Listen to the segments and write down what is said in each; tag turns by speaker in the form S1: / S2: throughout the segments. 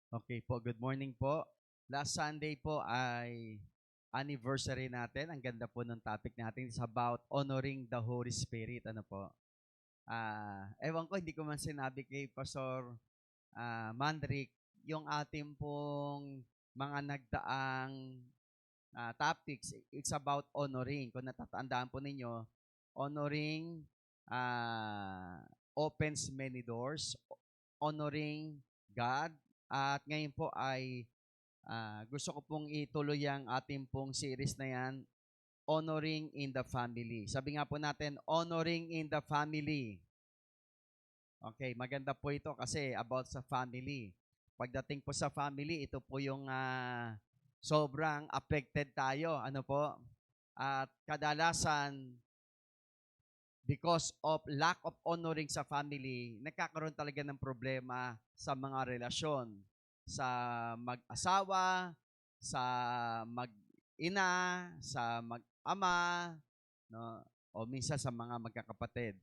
S1: Okay po, good morning po. Last Sunday po ay anniversary natin. Ang ganda po ng topic natin. It's about honoring the Holy Spirit. Ano po? Ewan ko, hindi ko man sinabi kay Pastor Mandrick, yung ating pong mga nagdaang topics, it's about honoring. Kung natatandaan po ninyo, honoring opens many doors, honoring God, at ngayon po ay gusto ko pong ituloy ang ating pong series na yan, Honoring in the Family. Sabi nga po natin, Honoring in the Family. Okay, maganda po ito kasi about sa family. Pagdating po sa family, ito po yung sobrang affected tayo. Ano po? At kadalasan, because of lack of honoring sa family, nagkakaroon talaga ng problema sa mga relasyon. Sa mag-asawa, sa mag-ina, sa mag-ama, no? O minsan sa mga magkakapatid.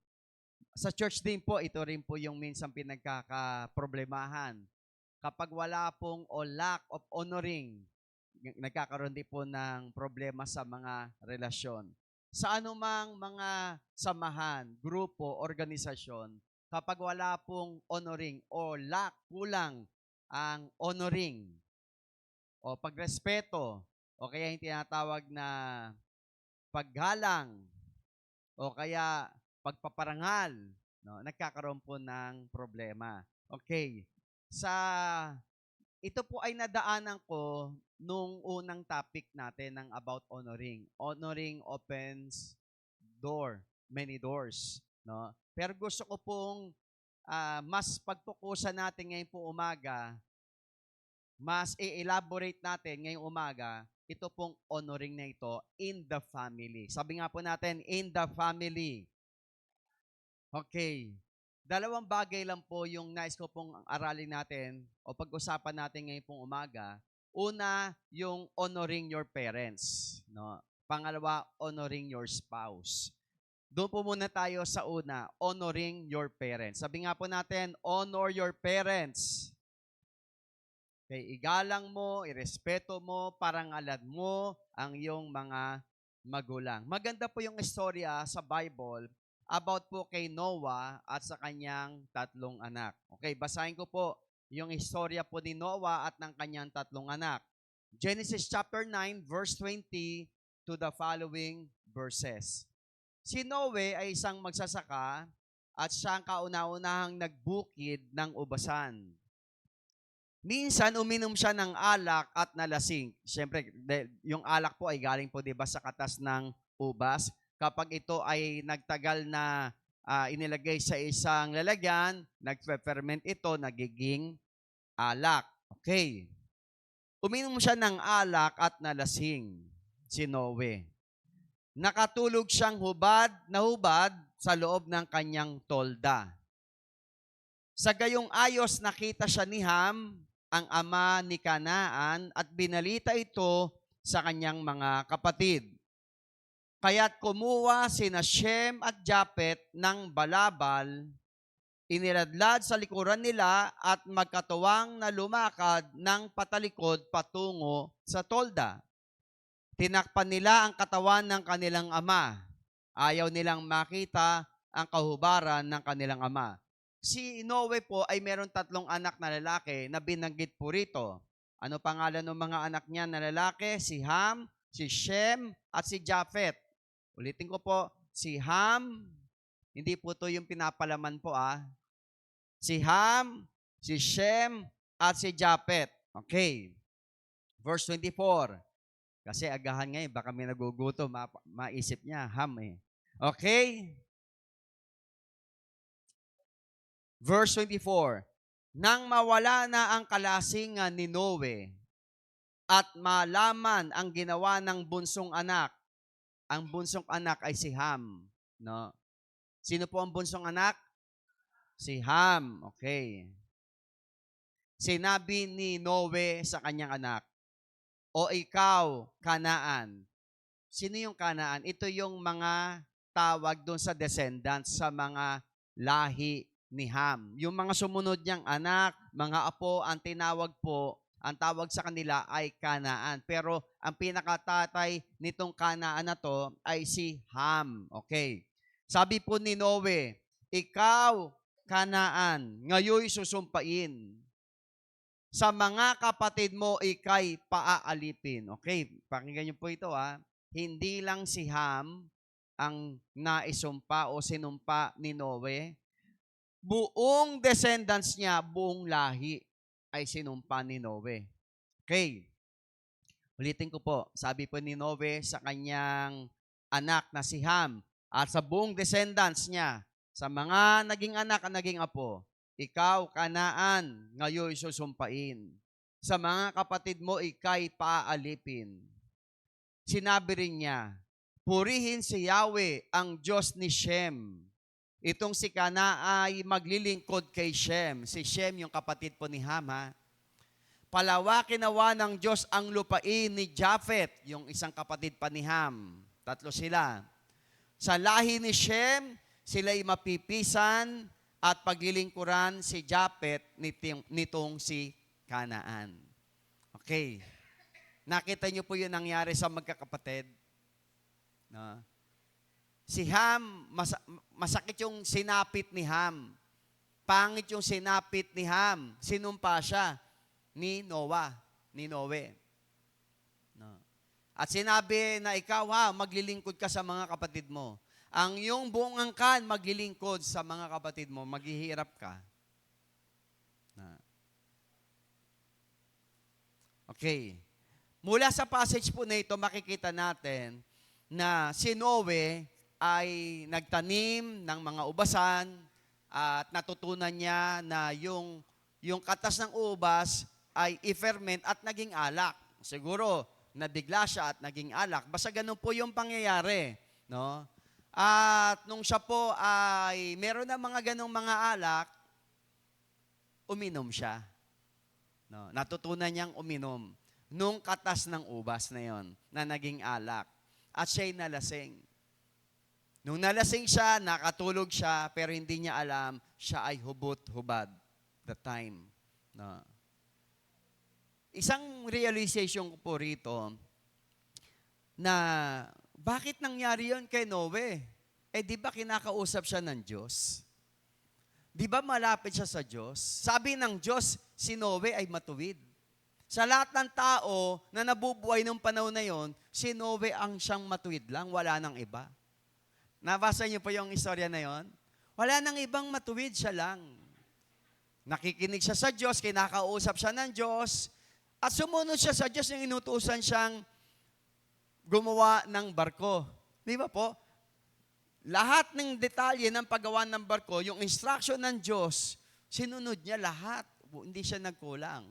S1: Sa church din po, ito rin po yung minsan pinagkakaproblemahan. Kapag wala pong o lack of honoring, nagkakaroon din po ng problema sa mga relasyon. Sa anumang mga samahan, grupo, organisasyon, kapag wala pong honoring o lack, kulang ang honoring o pagrespeto o kaya yung tinatawag na paggalang o kaya pagpaparangal, no, nagkakaroon po ng problema. Okay. Sa ito po ay nadaanan ko nung unang topic natin ng about honoring. Honoring opens many doors, no? Pero gusto ko pong mas pagtukusan natin ngayon po umaga, mas i-elaborate natin ngayong umaga, ito pong honoring na ito in the family. Sabi nga po natin, in the family. Okay. Dalawang bagay lang po yung nais ko pong aralin natin o pag-usapan natin ngayon pong umaga. Una, yung honoring your parents. No? Pangalawa, honoring your spouse. Doon po muna tayo sa una, honoring your parents. Sabi nga po natin, honor your parents. Okay, igalang mo, irespeto mo, parangalan mo ang iyong mga magulang. Maganda po yung istorya sa Bible about po kay Noah at sa kanyang tatlong anak. Okay, basahin ko po yung istorya po ni Noah at ng kanyang tatlong anak. Genesis chapter 9 verse 20 to the following verses. Si Noe ay isang magsasaka at siyang kauna-unahang nagbukid ng ubasan. Minsan, uminom siya ng alak at nalasing. Siyempre, yung alak po ay galing po, di ba, sa katas ng ubas. Kapag ito ay nagtagal na inilagay sa isang lalagyan, nagfe-ferment ito, nagiging alak. Okay. Uminom siya ng alak at nalasing, si Noe. Nakatulog siyang hubad sa loob ng kanyang tolda. Sa gayong ayos nakita siya ni Ham, ang ama ni Kanaan, at binalita ito sa kanyang mga kapatid. Kaya't kumuha sina Shem at Japet ng balabal, iniladlad sa likuran nila at magkatuwang na lumakad ng patalikod patungo sa tolda. Tinakpan nila ang katawan ng kanilang ama. Ayaw nilang makita ang kahubaran ng kanilang ama. Si Noe po ay meron tatlong anak na lalaki na binanggit po rito. Ano pangalan ng mga anak niya na lalaki? Si Ham, si Shem, at si Japhet. Ulitin ko po, si Ham, hindi po to yung pinapalaman po Si Ham, si Shem, at si Japhet. Okay. Verse 24. Kasi agahan ngayon, baka may nagugutom, maisip niya, Ham eh. Okay? Verse 24, nang mawala na ang kalasingan ni Noe at malaman ang ginawa ng bunsong anak, ang bunsong anak ay si Ham. No? Sino po ang bunsong anak? Si Ham. Okay. Sinabi ni Noe sa kanyang anak, o ikaw, Kanaan. Sino yung Kanaan? Ito yung mga tawag doon sa descendants, sa mga lahi ni Ham. Yung mga sumunod niyang anak, mga apo, ang tawag sa kanila ay Kanaan. Pero ang pinakatatay nitong Kanaan na to ay si Ham. Okay. Sabi po ni Noe, ikaw, Kanaan, ngayoy susumpain. Sa mga kapatid mo, ikay paaalipin. Okay, pakinggan niyo po ito ha. Hindi lang si Ham ang naisumpa o sinumpa ni Noe. Buong descendants niya, buong lahi ay sinumpa ni Noe. Okay, ulitin ko po. Sabi po ni Noe sa kanyang anak na si Ham at sa buong descendants niya, sa mga naging anak at naging apo, ikaw, Kanaan, ngayon susumpain. Sa mga kapatid mo, ikay paaalipin. Sinabi rin niya, purihin si Yahweh, ang Diyos ni Shem. Itong si Kana ay maglilingkod kay Shem. Si Shem, yung kapatid po ni Ham, ha? Palawakin nawa ng Diyos ang lupain ni Japhet, yung isang kapatid pa ni Ham. Tatlo sila. Sa lahi ni Shem, sila'y mapipisan at paglilingkuran si Japhet nitong si Kanaan. Okay. Nakita niyo po yung nangyari sa magkakapatid? No? Si Ham, masakit yung sinapit ni Ham. Pangit yung sinapit ni Ham. Sinumpa siya ni Noe. No. At sinabi na ikaw maglilingkod ka sa mga kapatid mo. Ang iyong buong angkan maglilingkod sa mga kapatid mo, maghihirap ka. No. Okay. Mula sa passage po na ito, makikita natin na si Noe ay nagtanim ng mga ubasan at natutunan niya na yung katas ng ubas ay i-ferment at naging alak. Siguro, nabigla siya at naging alak. Basta ganun po yung pangyayari. No? At nung siya po ay meron na mga ganong mga alak, uminom siya. No? Natutunan niyang uminom nung katas ng ubas na yon na naging alak. At siya'y nalasing. Nung nalasing siya, nakatulog siya, pero hindi niya alam, siya ay hubot-hubad the time. No. Isang realization ko po rito na bakit nangyari yon kay Noe? Di ba kinakausap siya ng Diyos? Di ba malapit siya sa Diyos? Sabi ng Diyos, si Noe ay matuwid. Sa lahat ng tao na nabubuhay nung panahon na yon, si Noe ang siyang matuwid lang, wala nang iba. Nabasa niyo po yung istorya na yon? Wala nang ibang matuwid, siya lang. Nakikinig siya sa Diyos, kinakausap siya ng Diyos, at sumunod siya sa Diyos yung inutusan siyang gumawa ng barko. Di ba po? Lahat ng detalye ng paggawa ng barko, yung instruction ng Diyos, sinunod niya lahat. Hindi siya nagkulang.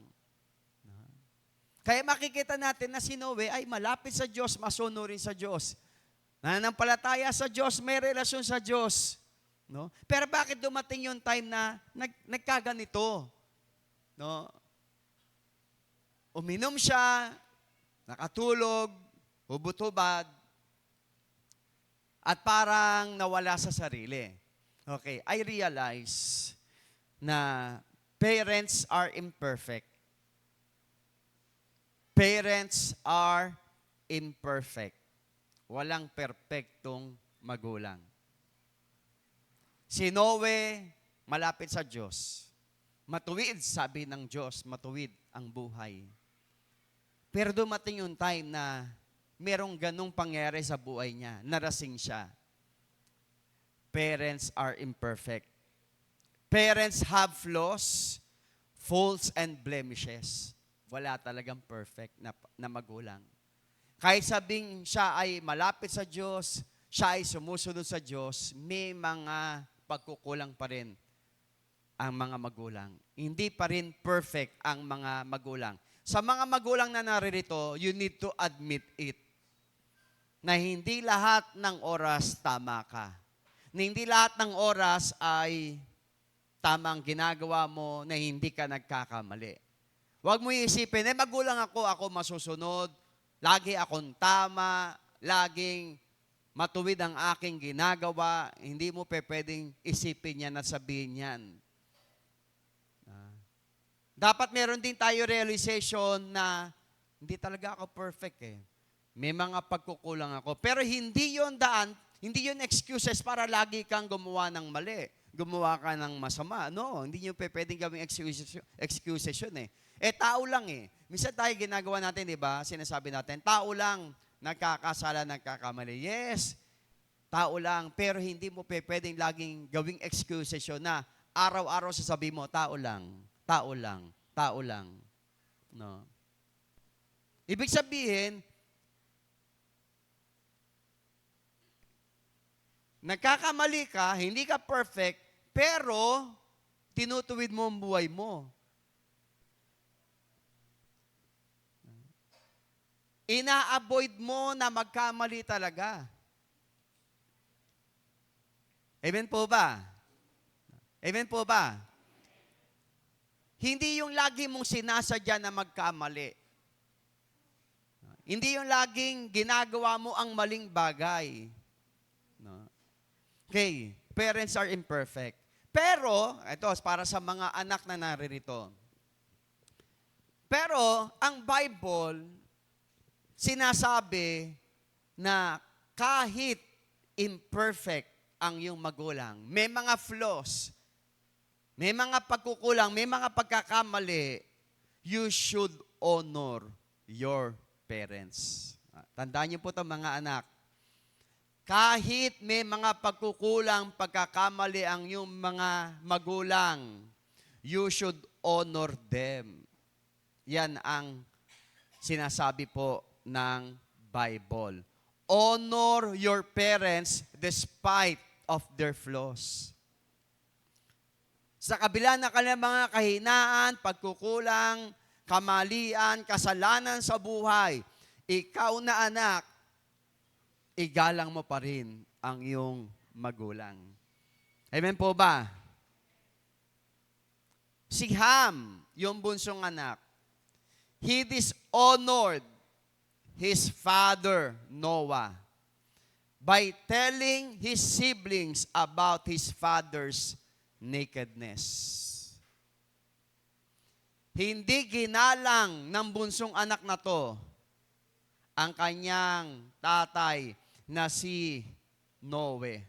S1: Kaya makikita natin na si Noe ay malapit sa Diyos, masunurin sa Diyos. Nananampalataya sa Diyos, may relasyon sa Diyos. No? Pero bakit dumating yung time na nagkaganito? No? Uminom siya, nakatulog, hubot-hubad, at parang nawala sa sarili. Okay, I realize na parents are imperfect. Parents are imperfect. Walang perpektong magulang. Si Noe, malapit sa Diyos. Matuwid, sabi ng Diyos, matuwid ang buhay. Pero dumating yung time na merong ganong pangyari sa buhay niya. Narasing siya. Parents are imperfect. Parents have flaws, faults, and blemishes. Wala talagang perfect na magulang. Kahit sabing siya ay malapit sa Diyos, siya ay sumusunod sa Diyos, may mga pagkukulang pa rin ang mga magulang. Hindi pa rin perfect ang mga magulang. Sa mga magulang na naririto, you need to admit it. Na hindi lahat ng oras tama ka. Na hindi lahat ng oras ay tamang ginagawa mo na hindi ka nagkakamali. Huwag mo iisipin, magulang ako masusunod, lagi akong tama, laging matuwid ang aking ginagawa, hindi mo pwedeng isipin yan at sabihin yan. Dapat meron din tayo realization na hindi talaga ako perfect eh. May mga pagkukulang ako. Pero hindi yon daan, hindi yon excuses para lagi kang gumawa ng mali. Gumawa ka ng masama. No, hindi nyo pwedeng gawing excuses yun eh. Tao lang eh. Minsan tayo ginagawa natin, di ba? Sinasabi natin, tao lang, nagkakasala, nagkakamali. Yes, tao lang. Pero hindi mo pwedeng laging gawing excuses yun na araw-araw sasabihin mo, tao lang, tao lang, tao lang. No. Ibig sabihin, nagkakamali ka, hindi ka perfect, pero tinutuwid mo ang buhay mo. Ina-avoid mo na magkamali talaga. Amen po ba? Amen po ba? Hindi yung lagi mong sinasadya na magkamali. Hindi yung laging ginagawa mo ang maling bagay. No? Okay, parents are imperfect. Pero, ito, para sa mga anak na naririto. Pero, ang Bible, sinasabi na kahit imperfect ang iyong magulang, may mga flaws, may mga pagkukulang, may mga pagkakamali, you should honor your parents. Tandaan niyo po ito mga anak. Kahit may mga pagkukulang, pagkakamali ang iyong mga magulang, you should honor them. Yan ang sinasabi po ng Bible. Honor your parents despite of their flaws. Sa kabila ng kanilang mga kahinaan, pagkukulang, kamalian, kasalanan sa buhay, ikaw na anak, igalang mo pa rin ang iyong magulang. Amen po ba? Si Ham, yung bunsong anak, he dishonored his father, Noah, by telling his siblings about his father's nakedness. Hindi ginalang ng bunsong anak na to ang kanyang tatay na si Noe.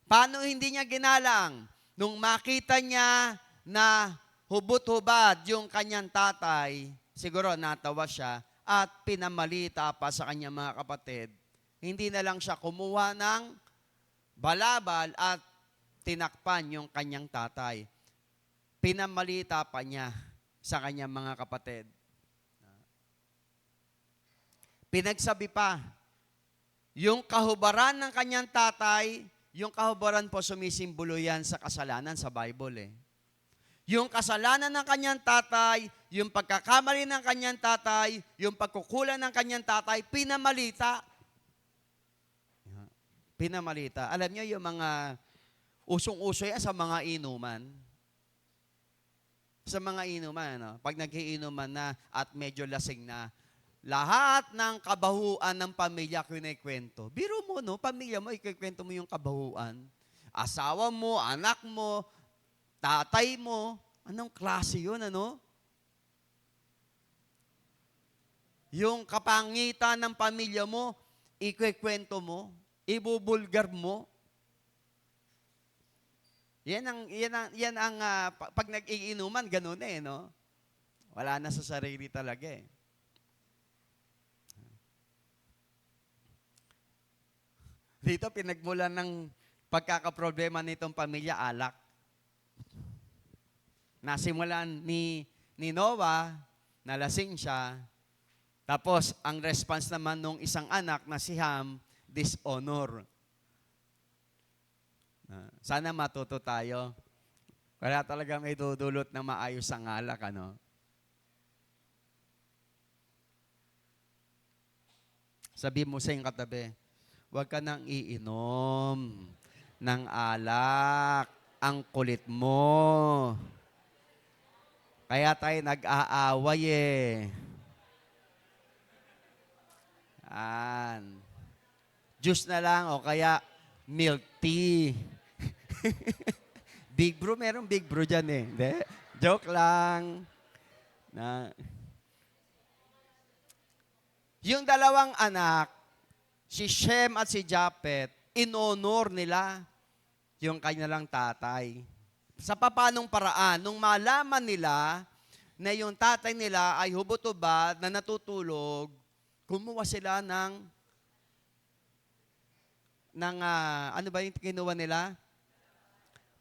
S1: Paano hindi niya ginalang? Nung makita niya na hubot-hubad yung kanyang tatay, siguro natawa siya at pinamalita pa sa kanyang mga kapatid. Hindi na lang siya kumuha ng balabal at tinakpan yung kanyang tatay. Pinamalita pa niya sa kanyang mga kapatid. Pinagsabi pa, yung kahubaran ng kanyang tatay, yung kahubaran po sumisimbolo yan sa kasalanan sa Bible eh. Yung kasalanan ng kanyang tatay, yung pagkakamali ng kanyang tatay, yung pagkukulang ng kanyang tatay, pinamalita. Pinamalita. Alam niyo yung mga usong-uso yan sa mga inuman. Sa mga inuman, no? Pag nag-iinuman na at medyo lasing na, lahat ng kabahuan ng pamilya kinikwento. Biro mo, no? Pamilya mo, ikikwento mo yung kabahuan. Asawa mo, anak mo, tatay mo. Anong klase yun, ano? Yung kapangitan ng pamilya mo, ikikwento mo, ibubulgar mo. Yan ang pag nag-iinuman, ganun eh, no? Wala na sa sarili talaga eh. Dito, pinagmulan ng pagkakaproblema nitong pamilya, alak. Nasimulan ni Noah, nalasing siya. Tapos, ang response naman nung isang anak na si Ham, dishonor. Sana matuto tayo. Wala talaga may dudulot na maayos ang alak, ano? Sabi mo sa iyong katabi, huwag ka nang iinom ng alak. Ang kulit mo. Kaya tayo nag-aaway eh. Yan. Juice na lang o kaya milk tea. Big Bro, merong Big Bro dyan eh. Hindi. Joke lang. Na. Yung dalawang anak, si Shem at si Japet, inonor nila yung kanilang tatay. Sa papanong paraan, nung malaman nila na yung tatay nila ay hubot-hubad na natutulog, kumuha sila ng ano ba yung kinuha nila?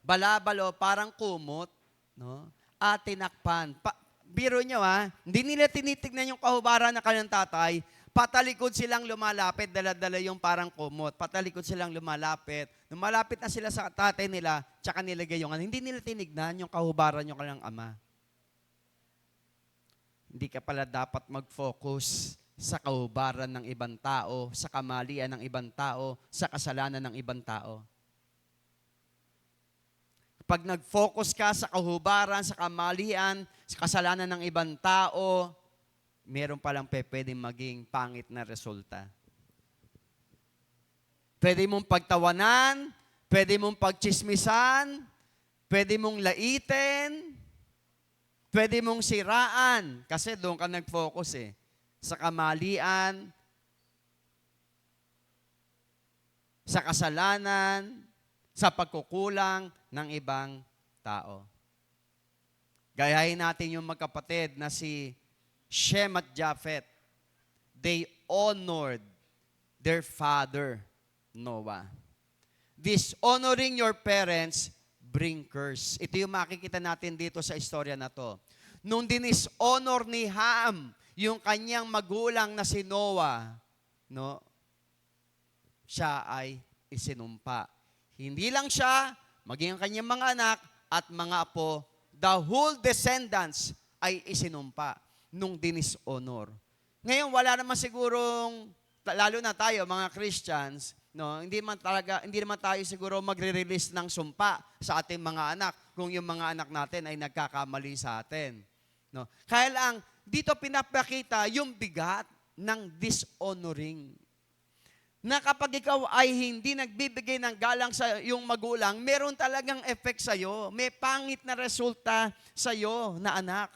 S1: Balabalo, parang kumot, no? At tinakpan. Biro nyo hindi nila tinitignan yung kahubaran ng kanilang tatay, patalikod silang lumalapit, dala-dala yung parang kumot. Patalikod silang lumalapit. Nung malapit na sila sa tatay nila, tsaka nilagay yung hindi nila tinignan yung kahubaran yung kanilang ama. Hindi ka pala dapat mag-focus sa kahubaran ng ibang tao, sa kamalian ng ibang tao, sa kasalanan ng ibang tao. Pag nag-focus ka sa kahubaran, sa kamalian, sa kasalanan ng ibang tao, meron palang pwedeng maging pangit na resulta. Pwede mong pagtawanan, pwede mong pagchismisan, pwede mong laitin, pwede mong siraan, kasi doon ka nag-focus sa kamalian, sa kasalanan, sa pagkukulang ng ibang tao. Gayahin natin yung magkapatid na si Shem at Japhet. They honored their father, Noah. Dishonoring your parents bring curse. Ito yung makikita natin dito sa istorya na to. Nung dinishonor ni Ham yung kanyang magulang na si Noah, no, siya ay isinumpa. Hindi lang siya, maging ang kanyang mga anak at mga apo, the whole descendants ay isinumpa nung dinishonor. Ngayon, wala naman sigurong, lalo na tayo, mga Christians, no, hindi naman tayo siguro magre-release ng sumpa sa ating mga anak kung yung mga anak natin ay nagkakamali sa atin. No? Kaya lang, dito pinapakita yung bigat ng dishonoring. Na kapag ikaw ay hindi nagbibigay ng galang sa iyong magulang, meron talagang effect sa iyo. May pangit na resulta sa iyo na anak.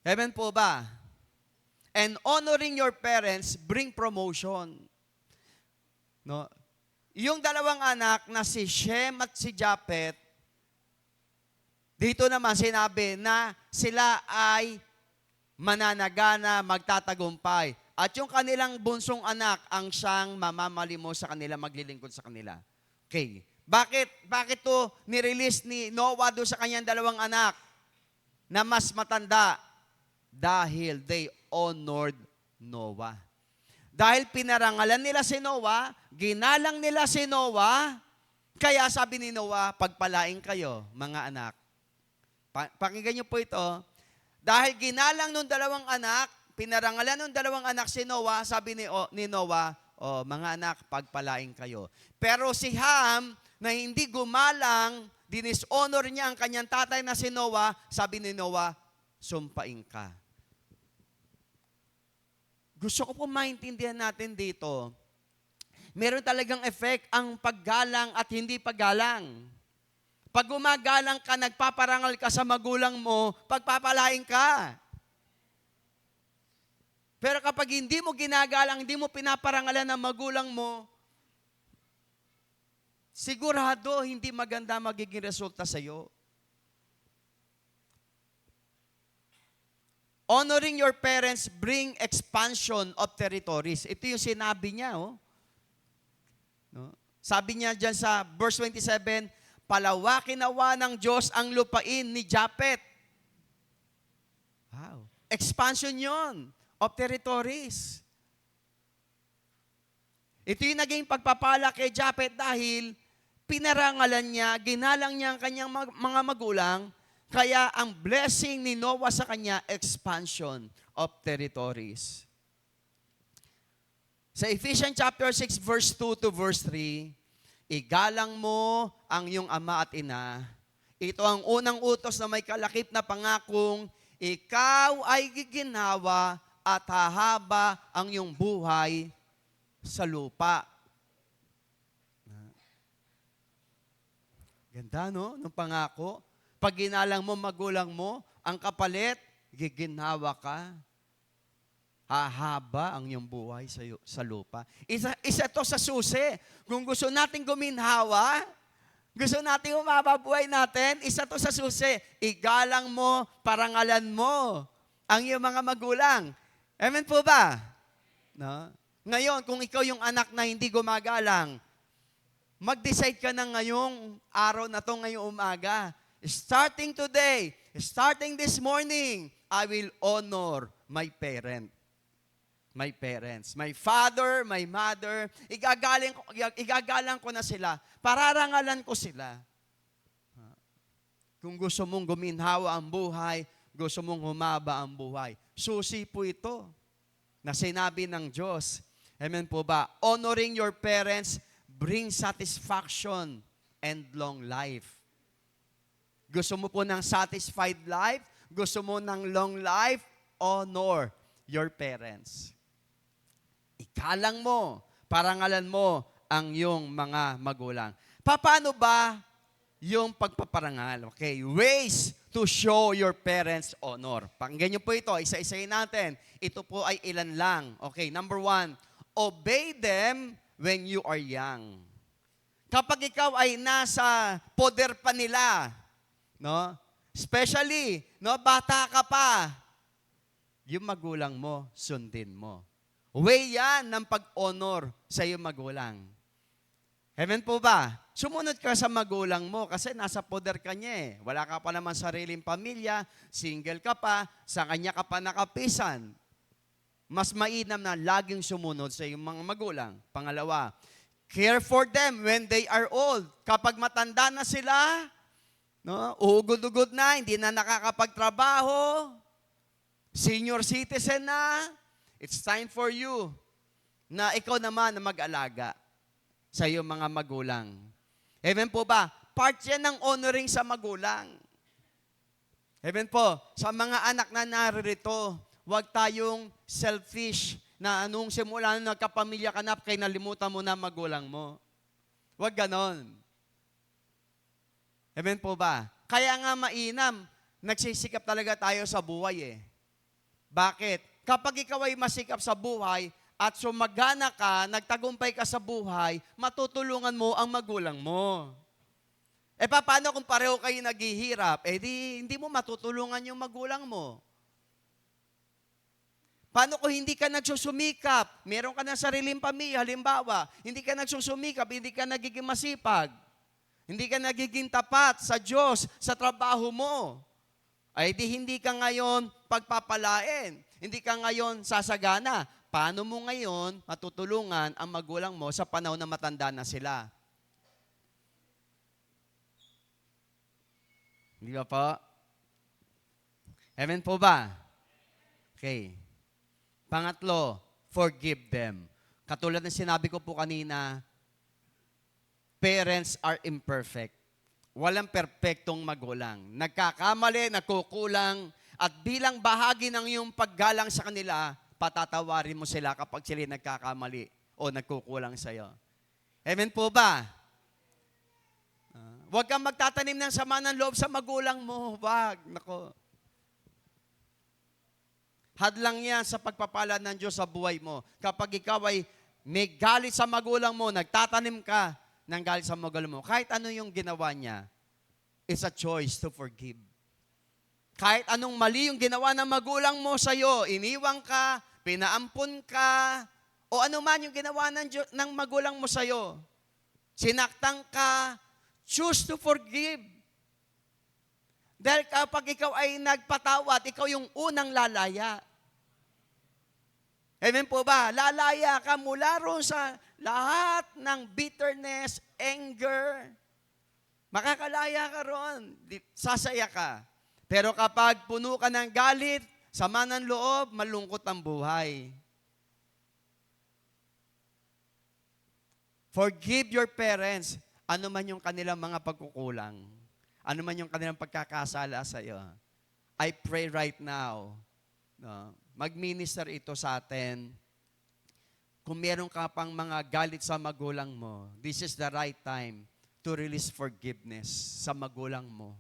S1: Amen po ba? And honoring your parents bring promotion. No? Yung dalawang anak na si Shem at si Japhet, dito naman sinabi na sila ay mananagana, magtatagumpay. At yung kanilang bunsong anak ang siyang mamamalimos sa kanila, maglilingkod sa kanila. Okay. Bakit to nirelease ni Noah doon sa kanyang dalawang anak na mas matanda? Dahil they honored Noah. Dahil pinarangalan nila si Noah, ginalang nila si Noah, kaya sabi ni Noah, pagpalain kayo, mga anak. Pakinggan niyo po ito. Dahil ginalang nung dalawang anak, pinarangalan nung dalawang anak si Noah, sabi ni Noah, mga anak, pagpalain kayo. Pero si Ham, na hindi gumalang, dinishonor niya ang kanyang tatay na si Noah, sabi ni Noah, sumpain ka. Gusto ko po maintindihan natin dito, meron talagang effect ang paggalang at hindi paggalang. Pag gumagalang ka, nagpaparangal ka sa magulang mo, pagpapalain ka. Pero kapag hindi mo ginagalang, hindi mo pinaparangalan ng magulang mo, sigurado hindi maganda magiging resulta sa iyo. Honoring your parents bring expansion of territories. Ito yung sinabi niya. No? Sabi niya dyan sa verse 27, palawakin nawa ng Diyos ang lupain ni Japhet. Wow. Expansion yon of territories. Ito yung naging pagpapala kay Japhet dahil pinarangalan niya, ginalang niya ang kanyang mga magulang, kaya ang blessing ni Noah sa kanya, expansion of territories. Sa Ephesians chapter 6, verse 2 to verse 3, igalang mo ang iyong ama at ina. Ito ang unang utos na may kalakip na pangakong ikaw ay giginhawa at hahaba ang iyong buhay sa lupa. Ganda, no? Nung pangako. Pag ginalang mo, magulang mo, ang kapalit, giginhawa ka. Hahaba ang iyong buhay sa lupa. Isa to sa susi. Kung gusto nating guminhawa, gusto nating umaba buhay natin, isa to sa susi. Igalang mo, parangalan mo ang iyong mga magulang. Amen po ba? No? Ngayon, kung ikaw yung anak na hindi gumagalang, mag-decide ka na ngayong araw na to, ngayong umaga. Starting today, starting this morning, I will honor my parents. My father, my mother, igagalang ko na sila. Pararangalan ko sila. Kung gusto mong guminhawa ang buhay, gusto mong humaba ang buhay, susi po ito na sinabi ng Diyos. Amen po ba? Honoring your parents brings satisfaction and long life. Gusto mo po ng satisfied life? Gusto mo ng long life? Honor your parents. Ikalang mo, parangalan mo ang iyong mga magulang. Paano ba yung pagpaparangal? Okay, ways to show your parents honor. Pakinggan niyo po ito, isa-isayin natin. Ito po ay ilan lang. Okay, number 1, obey them when you are young. Kapag ikaw ay nasa poder pa nila, no? Especially, no, bata ka pa, yung magulang mo, sundin mo. Way yan ng pag-honor sa iyong magulang. Amen po ba? Sumunod ka sa magulang mo kasi nasa poder ka niya eh. Wala ka pa naman sariling pamilya, single ka pa, sa kanya ka pa nakapisan. Mas mainam na laging sumunod sa iyong mga magulang. Pangalawa, care for them when they are old. Kapag matanda na sila, no, ugod-ugod na, hindi na nakakapagtrabaho, senior citizen na, it's time for you na ikaw naman na mag-alaga sa iyong mga magulang. Amen po ba? Part yan ng honoring sa magulang. Amen po. Sa mga anak na naririto, huwag tayong selfish na anong simula na nagkapamilya ka na, kaya nalimutan mo na magulang mo. Huwag ganon. Amen po ba? Kaya nga mainam, nagsisikap talaga tayo sa buhay eh. Bakit? Kapag ikaw ay masikap sa buhay at sumagana ka, nagtagumpay ka sa buhay, matutulungan mo ang magulang mo. E paano kung pareho kayo naghihirap? Eh hindi mo matutulungan yung magulang mo. Paano kung hindi ka nagsusumikap? Meron ka na sariling pamilya, halimbawa, hindi ka nagsusumikap, hindi ka nagiging masipag, hindi ka nagiging tapat sa Diyos, sa trabaho mo, ay hindi ka ngayon pagpapalain, hindi ka ngayon sasagana. Paano mo ngayon matutulungan ang magulang mo sa panahon na matanda na sila? Hindi ba po? Amen po ba? Okay. Pangatlo, forgive them. Katulad ng sinabi ko po kanina, parents are imperfect. Walang perpektong magulang. Nagkakamali, nagkukulang, at bilang bahagi ng iyong paggalang sa kanila, patatawarin mo sila kapag sila nagkakamali o nagkukulang sa iyo. Amen po ba? Huwag kang magtatanim ng sama ng loob sa magulang mo. Huwag. Nako. Hadlang yan sa pagpapala ng Diyos sa buhay mo. Kapag ikaw ay may galit sa magulang mo, nagtatanim ka ng galit sa magulang mo, kahit ano yung ginawa niya, it's a choice to forgive. Kahit anong mali yung ginawa ng magulang mo sa iyo, iniwang ka, pinaampon ka, o ano man yung ginawa ng magulang mo sa iyo, sinaktan ka, choose to forgive. Dahil kapag ikaw ay nagpatawad, ikaw yung unang lalaya. Amen po ba? Lalaya ka mula roon sa lahat ng bitterness, anger. Makakalaya ka roon. Sasaya ka. Pero kapag puno ka ng galit, sama ng loob, malungkot ang buhay. Forgive your parents, ano man yung kanilang mga pagkukulang. Ano man yung kanilang pagkakasala sa iyo. I pray right now, no, mag-minister ito sa atin. Kung meron ka pang mga galit sa magulang mo, this is the right time to release forgiveness sa magulang mo.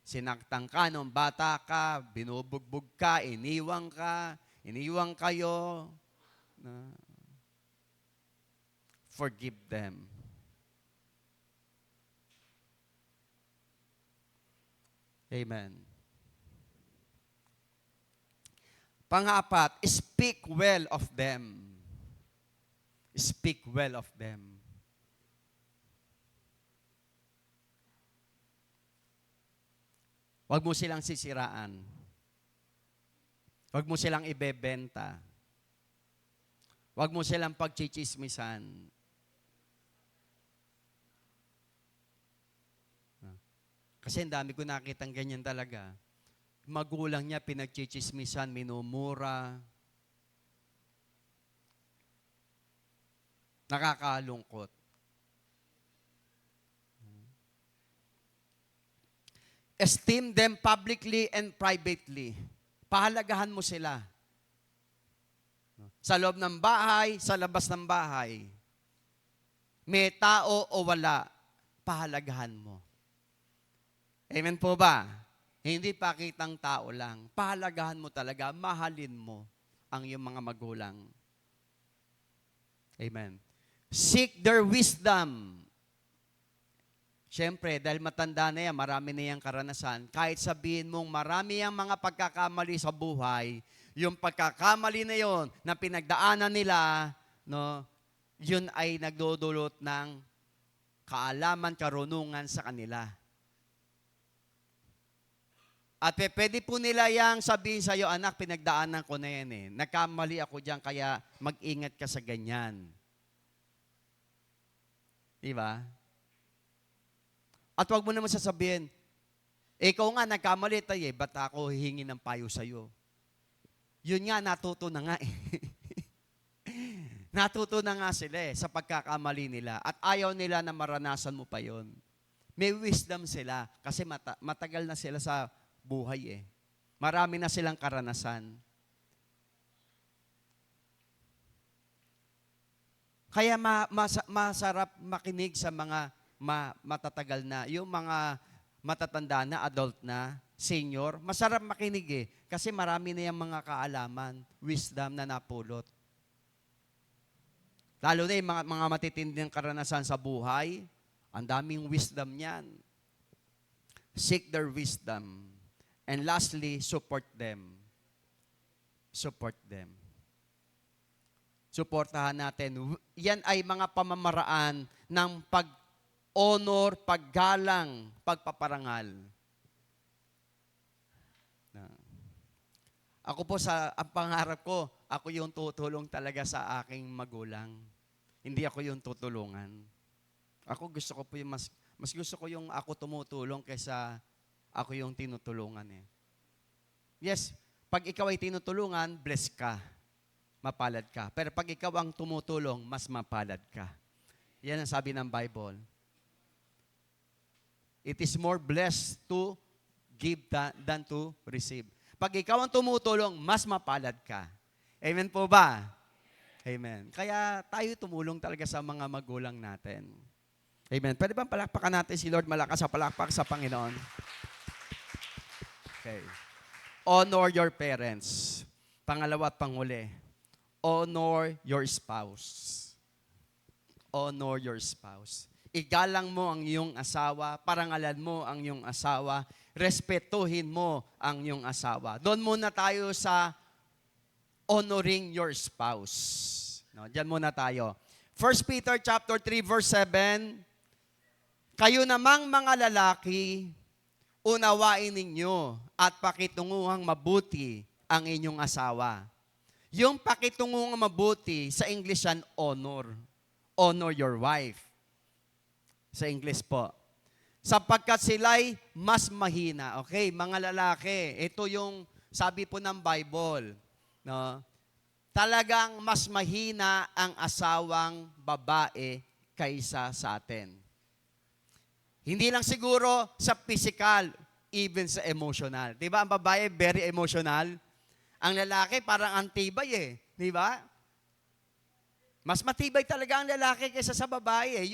S1: Sinaktan ka nung bata ka, binubugbog ka, iniwang kayo. No? Forgive them. Amen. Pang-apat, speak well of them. Speak well of them. Huwag mo silang sisiraan. Huwag mo silang ibebenta. Huwag mo silang pagchichismisan. Kasi ang dami ko nakitang ganyan talaga. Magulang niya pinagchichismisan, minumura. Nakakalungkot. Esteem them publicly and privately. Pahalagahan mo sila. Sa loob ng bahay, sa labas ng bahay. May tao o wala, pahalagahan mo. Amen po ba? Hindi pakitang tao lang. Pahalagahan mo talaga, mahalin mo ang iyong mga magulang. Amen. Seek their wisdom. Siyempre, dahil matanda na yan, marami na yung karanasan, kahit sabihin mong marami yung mga pagkakamali sa buhay, yung pagkakamali na yon na pinagdaanan nila, no, yun ay nagdudulot ng kaalaman, karunungan sa kanila. At pwede po nila yang sabihin sa iyo, anak, pinagdaanan ko na yan eh. Nagkamali ako dyan, kaya mag-ingat ka sa ganyan. Diba? At huwag mo naman sasabihin, ikaw nga nagkamali tayo eh, ba't ako hihingi ng payo sa'yo? Yun nga, natuto na nga eh. Natuto na nga sila eh, sa pagkakamali nila. At ayaw nila na maranasan mo pa yon. May wisdom sila, kasi matagal na sila sa buhay eh. Marami na silang karanasan. Kaya masarap makinig sa mga matatagal na, yung mga matatanda na, adult na, senior, masarap makinig eh. Kasi marami na yung mga kaalaman, wisdom na napulot. Lalo na yung mga matitinding karanasan sa buhay, ang daming wisdom niyan. Seek their wisdom. And lastly, support them. Support them. Suportahan natin. Yan ay mga pamamaraan ng honor, paggalang, pagpaparangal. Ako po ang pangarap ko, ako yung tutulong talaga sa aking magulang. Hindi ako yung tutulungan. Ako gusto ko po yung mas gusto ko yung ako tumutulong kaysa ako yung tinutulungan eh. Yes, pag ikaw ay tinutulungan, bless ka. Mapalad ka. Pero pag ikaw ang tumutulong, mas mapalad ka. Yan ang sabi ng Bible. It is more blessed to give than to receive. Pag ikaw ang tumutulong, mas mapalad ka. Amen po ba? Amen. Kaya tayo tumulong talaga sa mga magulang natin. Amen. Pwede bang palakpakan natin si Lord malakas sa palakpak sa Panginoon? Okay. Honor your parents. Pangalawa at panghuli. Honor your spouse. Honor your spouse. Igalang mo ang iyong asawa, parangalan mo ang iyong asawa, respetuhin mo ang iyong asawa. Doon muna tayo sa honoring your spouse. No, diyan muna tayo. 1 Peter chapter 3 verse 7, kayo namang mga lalaki, unawain ninyo at pakitunguhang mabuti ang inyong asawa. Yung pakitunguhang mabuti, sa English yan, honor. Honor your wife. Sa English po. Sapagkat sila'y mas mahina. Okay, mga lalaki, ito yung sabi po ng Bible. No? Talagang mas mahina ang asawang babae kaysa sa atin. Hindi lang siguro sa physical. even sa emotional. Di ba? Ang babae, very emotional. Ang lalaki, parang antibay eh. Di ba? Mas matibay talaga ang lalaki kaysa sa babae eh.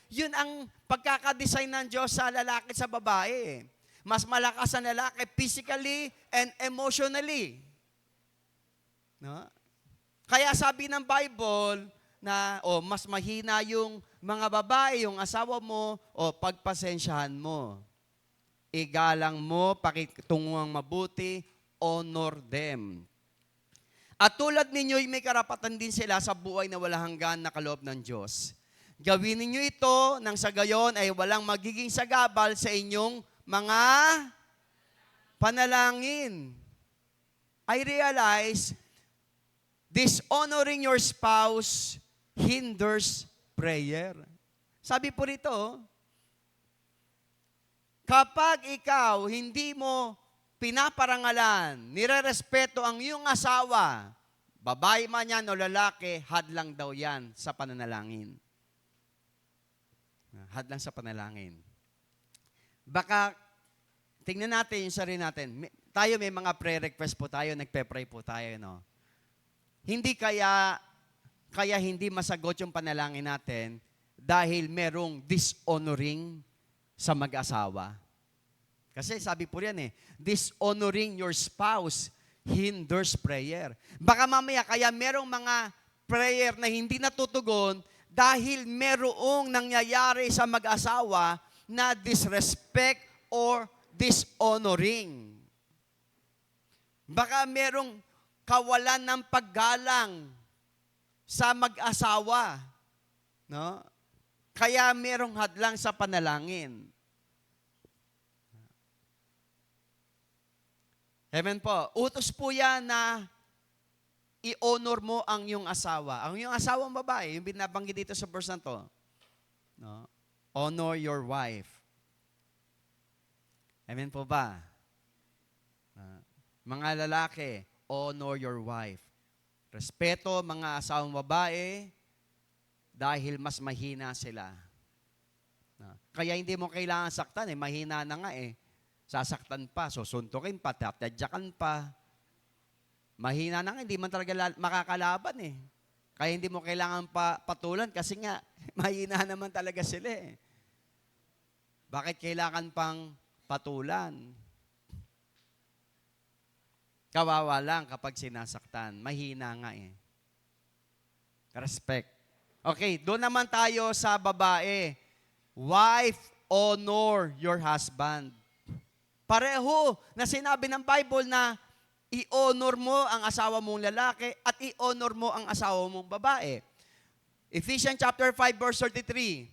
S1: Yun ang pagkakadesign ng Diyos sa lalaki at sa babae eh. Mas malakas ang lalaki physically and emotionally. No? Kaya sabi ng Bible na mas mahina yung mga babae, yung asawa mo, pagpasensyahan mo. Igalang mo, pakitunguang mabuti, honor them. At tulad ninyo'y may karapatan din sila sa buhay na walang hanggan na kaloob ng Diyos. Gawin ninyo ito nang sa gayon ay walang magiging sagabal sa inyong mga panalangin. I realize dishonoring your spouse hinders prayer. Sabi po rito, kapag ikaw hindi mo pinaparangalan, nirerespeto ang iyong asawa, babae man yan o lalaki, hadlang daw yan sa pananalangin. Hadlang sa panalangin. Baka, tingnan natin yung sarili natin. Tayo may mga prayer request po tayo, nagpe-pray po tayo, no? Hindi kaya hindi masagot yung panalangin natin dahil merong dishonoring sa mag-asawa. Kasi sabi po yan dishonoring your spouse hinders prayer. Baka mamaya kaya merong mga prayer na hindi natutugon dahil merong nangyayari sa mag-asawa na disrespect or dishonoring. Baka merong kawalan ng paggalang sa mag-asawa. No? Kaya merong hadlang sa panalangin. Amen po. Utos po yan na i-honor mo ang iyong asawa. Ang iyong asawang babae, yung binabanggit dito sa verse na to. No? Honor your wife. Amen po ba? Mga lalaki, honor your wife. Respeto mga asawang babae dahil mas mahina sila. Kaya hindi mo kailangan saktan mahina na nga Sasaktan pa, susuntukin pa, tatadyakan pa. Mahina na nga, hindi man talaga makakalaban Kaya hindi mo kailangan patulan kasi nga, mahina naman talaga sila Bakit kailangan pang patulan? Kawawa lang kapag sinasaktan. Mahina nga Respect. Okay, doon naman tayo sa babae. Wife, honor your husband. Pareho na sinabi ng Bible na i-honor mo ang asawa mong lalaki at i-honor mo ang asawa mong babae. Ephesians chapter 5 verse 33.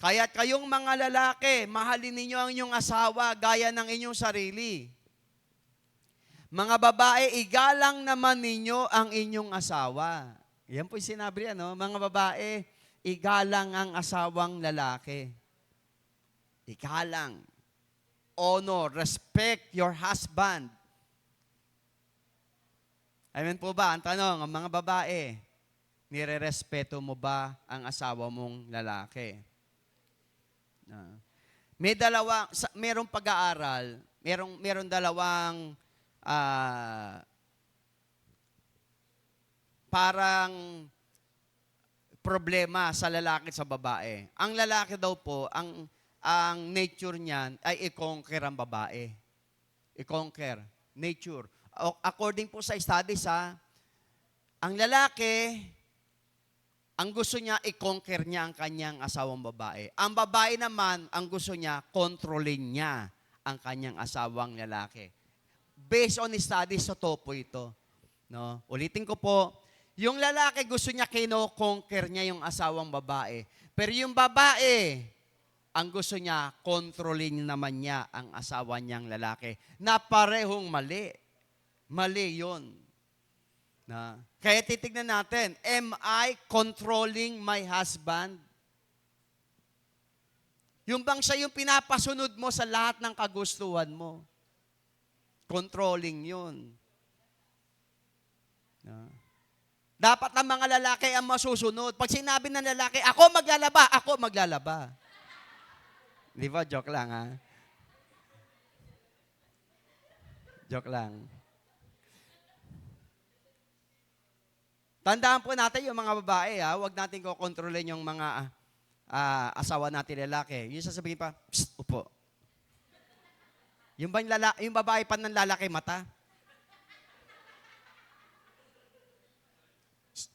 S1: Kaya't kayong mga lalaki, mahalin ninyo ang inyong asawa gaya ng inyong sarili. Mga babae, igalang naman ninyo ang inyong asawa. Yan po yung sinabi mga babae, igalang ang asawang lalaki. Igalang. Honor, respect your husband. Amen po ba? Ang tanong, ang mga babae, nire-respeto mo ba ang asawa mong lalaki? Merong pag-aaral, merong dalawang parang problema sa lalaki at sa babae. Ang lalaki daw po, ang nature niyan ay i-conquer ang babae. I-conquer. Nature. According po sa studies, ang lalaki, ang gusto niya, i-conquer niya ang kanyang asawang babae. Ang babae naman, ang gusto niya, kontrolin niya ang kanyang asawang lalaki. Based on studies, totoo po ito. No? Ulitin ko po, yung lalaki gusto niya kino-conquer niya yung asawang babae. Pero yung babae, ang gusto niya, kontrolin naman niya ang asawa niyang lalaki. Na parehong mali. Mali yun. Kaya titignan natin, am I controlling my husband? Yung bang siya yung pinapasunod mo sa lahat ng kagustuhan mo? Controlling yun. Dapat ang mga lalaki ang masusunod. Pag sinabi ng lalaki, ako maglalaba. Di ba? Joke lang Joke lang. Tandaan po natin yung mga babae, huwag natin kokontrolin yung mga asawa natin lalaki. Yung sasabihin pa, psst, upo. Yung babae pa ng lalaki, mata. Psst.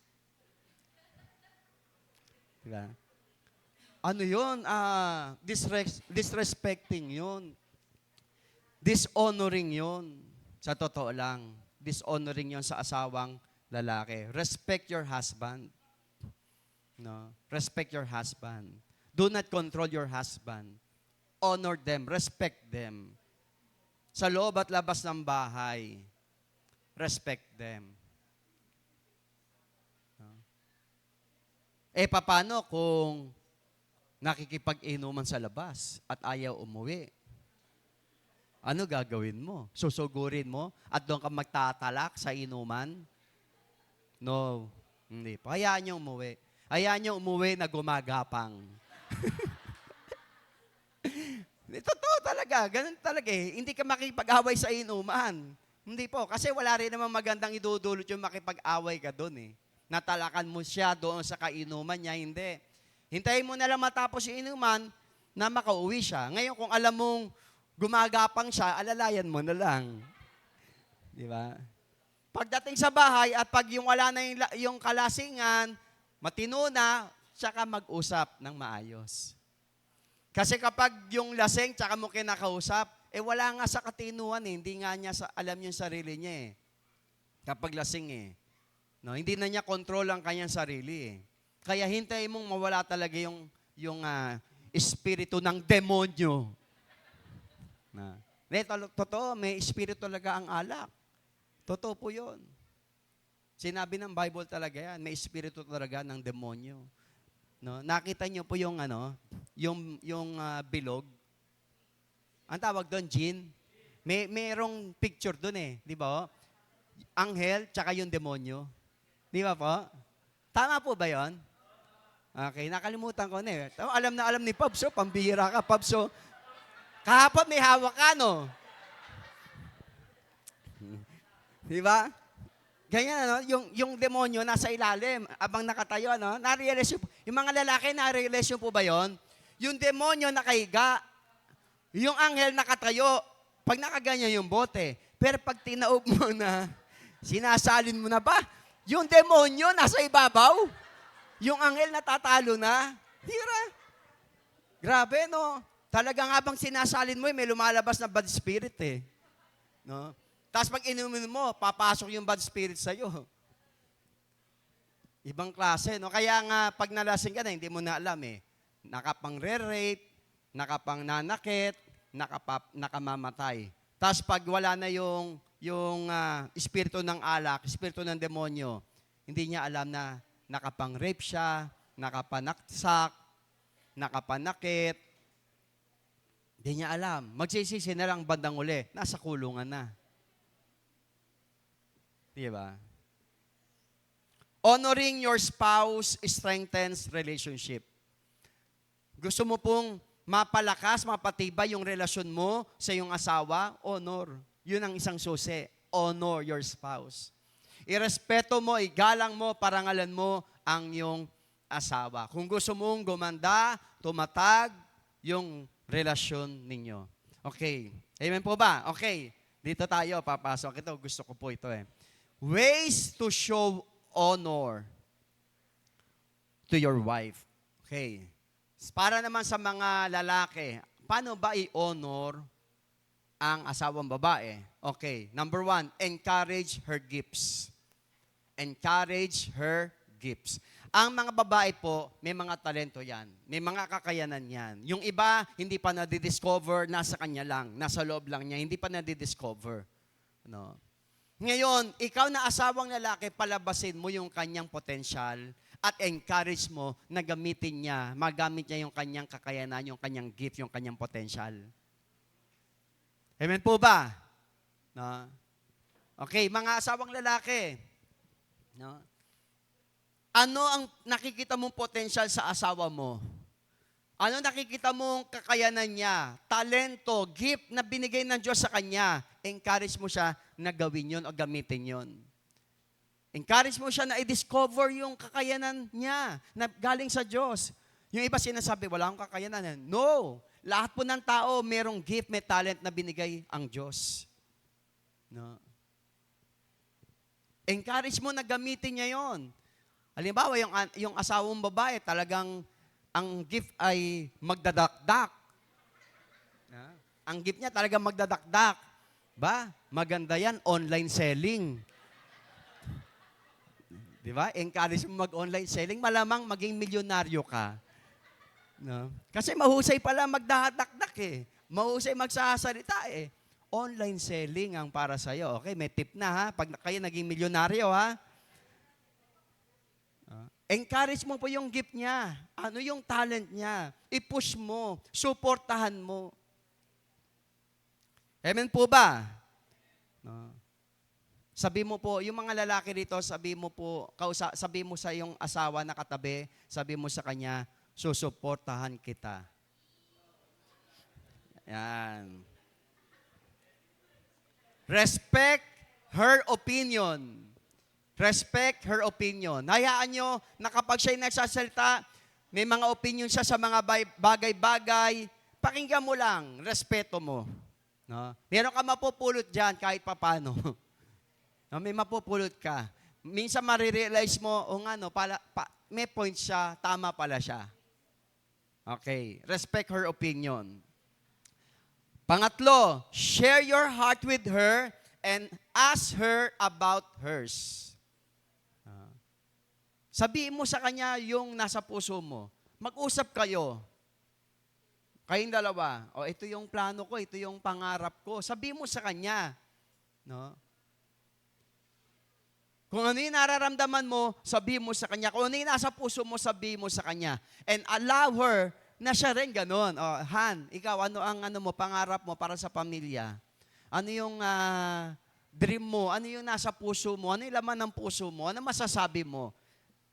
S1: Diba? Ano yun? Disrespecting yun. Dishonoring yun. Sa totoo lang. Dishonoring yun sa asawang lalaki. Respect your husband. No? Respect your husband. Do not control your husband. Honor them. Respect them. Sa loob at labas ng bahay. Respect them. No? Paano kung nakikipag-inuman sa labas at ayaw umuwi? Ano gagawin mo? Susugurin mo at doon ka magtatalak sa inuman? No, hindi pa. Hayaan niyo umuwi. Hayaan niyo umuwi na gumagapang. Totoo talaga. Ganun talaga eh. Hindi ka makipag-away sa inuman. Hindi po. Kasi wala rin naman magandang idudulot yung makipag-away ka doon eh. Natalakan mo siya doon sa kainuman niya. Hindi. Hintayin mo na lang matapos yung inuman na makauwi siya. Ngayon kung alam mong gumagapang siya, alalayan mo na lang. Di ba? Pagdating sa bahay at pag yung wala na yung kalasingan, matino na, tsaka mag-usap ng maayos. Kasi kapag yung lasing, tsaka mo kinakausap, wala nga sa katinuan eh. Hindi nga niya alam yung sarili niya eh. Kapag lasing eh. No, hindi na niya control ang kanyang sarili eh. Kaya hintayin mong mawala talaga yung espiritu ng demonyo. Totoo, may espiritu talaga ang alak. Totoo po yun. Sinabi ng Bible talaga yan, may espiritu talaga ng demonyo. No? Nakita niyo po yung bilog. Ang tawag doon, jinn. Mayroong picture doon eh, di ba? Anghel, tsaka yung demonyo. Di ba po? Tama po ba yon? Okay, nakalimutan ko na eh. Alam na alam ni Pabs, pambihira ka, Pabs. Kahapon may hawak ka, no? Di ba? Ganyan, yung demonyo nasa ilalim, abang nakatayo, na-realize yung mga lalaki, na-realize po ba yon? Yung demonyo nakahiga, yung anghel nakatayo, pag nakaganyan yung bote, pero pag tinaob mo na, sinasalin mo na ba, yung demonyo nasa ibabaw, yung anghel natatalo na, hira. Grabe, no? Talagang habang sinasalin mo, may lumalabas na bad spirit eh. No? Tapos pag inumin mo, papasok yung bad spirit sa'yo. Ibang klase, no? Kaya nga, pag nalasing ka na, hindi mo na alam eh. Nakapang-re-rape, nakapang-nanakit, nakamamatay. Tapos pag wala na yung espiritu ng alak, espiritu ng demonyo, hindi niya alam na nakapang-rape siya, nakapanaksak, nakapanakit. Hindi niya alam. Magsisisi na lang bandang uli. Nasa kulungan na. Diba? Honoring your spouse strengthens relationship. Gusto mo pong mapalakas, mapatibay yung relasyon mo sa iyong asawa? Honor. Yun ang isang susi. Honor your spouse. Irespeto mo, igalang mo, parangalan mo ang iyong asawa. Kung gusto mong gumanda, tumatag yung relasyon ninyo. Okay. Amen po ba? Okay. Dito tayo, papasok. Ito, gusto ko po ito eh. Ways to show honor to your wife. Okay. Para naman sa mga lalaki, paano ba i-honor ang asawang babae? Okay. Number 1, encourage her gifts. Encourage her gifts. Ang mga babae po, may mga talento yan. May mga kakayanan yan. Yung iba, hindi pa nadidiscover, nasa kanya lang. Nasa loob lang niya, hindi pa nadidiscover. No? Ngayon, ikaw na asawang lalaki, palabasin mo yung kanyang potensyal at encourage mo na gamitin niya, magamit niya yung kanyang kakayanan, yung kanyang gift, yung kanyang potensyal. Amen po ba? No? Okay, mga asawang lalaki. No? Ano ang nakikita mong potensyal sa asawa mo? Ano nakikita mong kakayanan niya? Talento, gift na binigay ng Diyos sa kanya. Encourage mo siya na gawin yun o gamitin yun. Encourage mo siya na i-discover yung kakayanan niya na galing sa Diyos. Yung iba sinasabi, wala akong kakayanan. No! Lahat po ng tao merong gift, may talent na binigay ang Diyos. No? Encourage mo na gamitin niya yon. Halimbawa, yung asawang babae, talagang ang gift ay magdadakdak. Ang gift niya talagang magdadakdak. Ba? Maganda yan, online selling. Di ba? Encourage mo mag-online selling, malamang maging milyonaryo ka. No? Kasi mahusay pala magdadakdak eh. Mahusay magsasalita eh. Online selling ang para sa'yo. Okay, may tip na ha. Pag kayo naging milyonaryo ha. Encourage mo po yung gift niya. Ano yung talent niya? I-push mo. Suportahan mo. Amen po ba? No. Sabi mo po, yung mga lalaki dito, sabi mo po, sabi mo sa yung asawa na katabi, sabi mo sa kanya, susuportahan kita. Yan. Respect her opinion. Respect her opinion. Hayaan nyo na kapag siya'y nagsasalita, may mga opinion siya sa mga bagay-bagay, pakinggan mo lang, respeto mo. No? Meron ka mapupulot dyan kahit papano. No? May mapupulot ka. Minsan marirealize mo, nga, no, may point siya, tama pala siya. Okay, respect her opinion. Pangatlo, share your heart with her and ask her about hers. Sabihin mo sa kanya yung nasa puso mo. Mag-usap kayo. Kayong dalawa. O, ito yung plano ko, ito yung pangarap ko. Sabihin mo sa kanya. No? Kung ano yung nararamdaman mo, sabihin mo sa kanya. Kung ano yung nasa puso mo, sabihin mo sa kanya. And allow her na siya rin ganun. O, Han, ikaw, ano ang pangarap mo para sa pamilya? Ano yung dream mo? Ano yung nasa puso mo? Ano yung laman ng puso mo? Ano masasabi mo?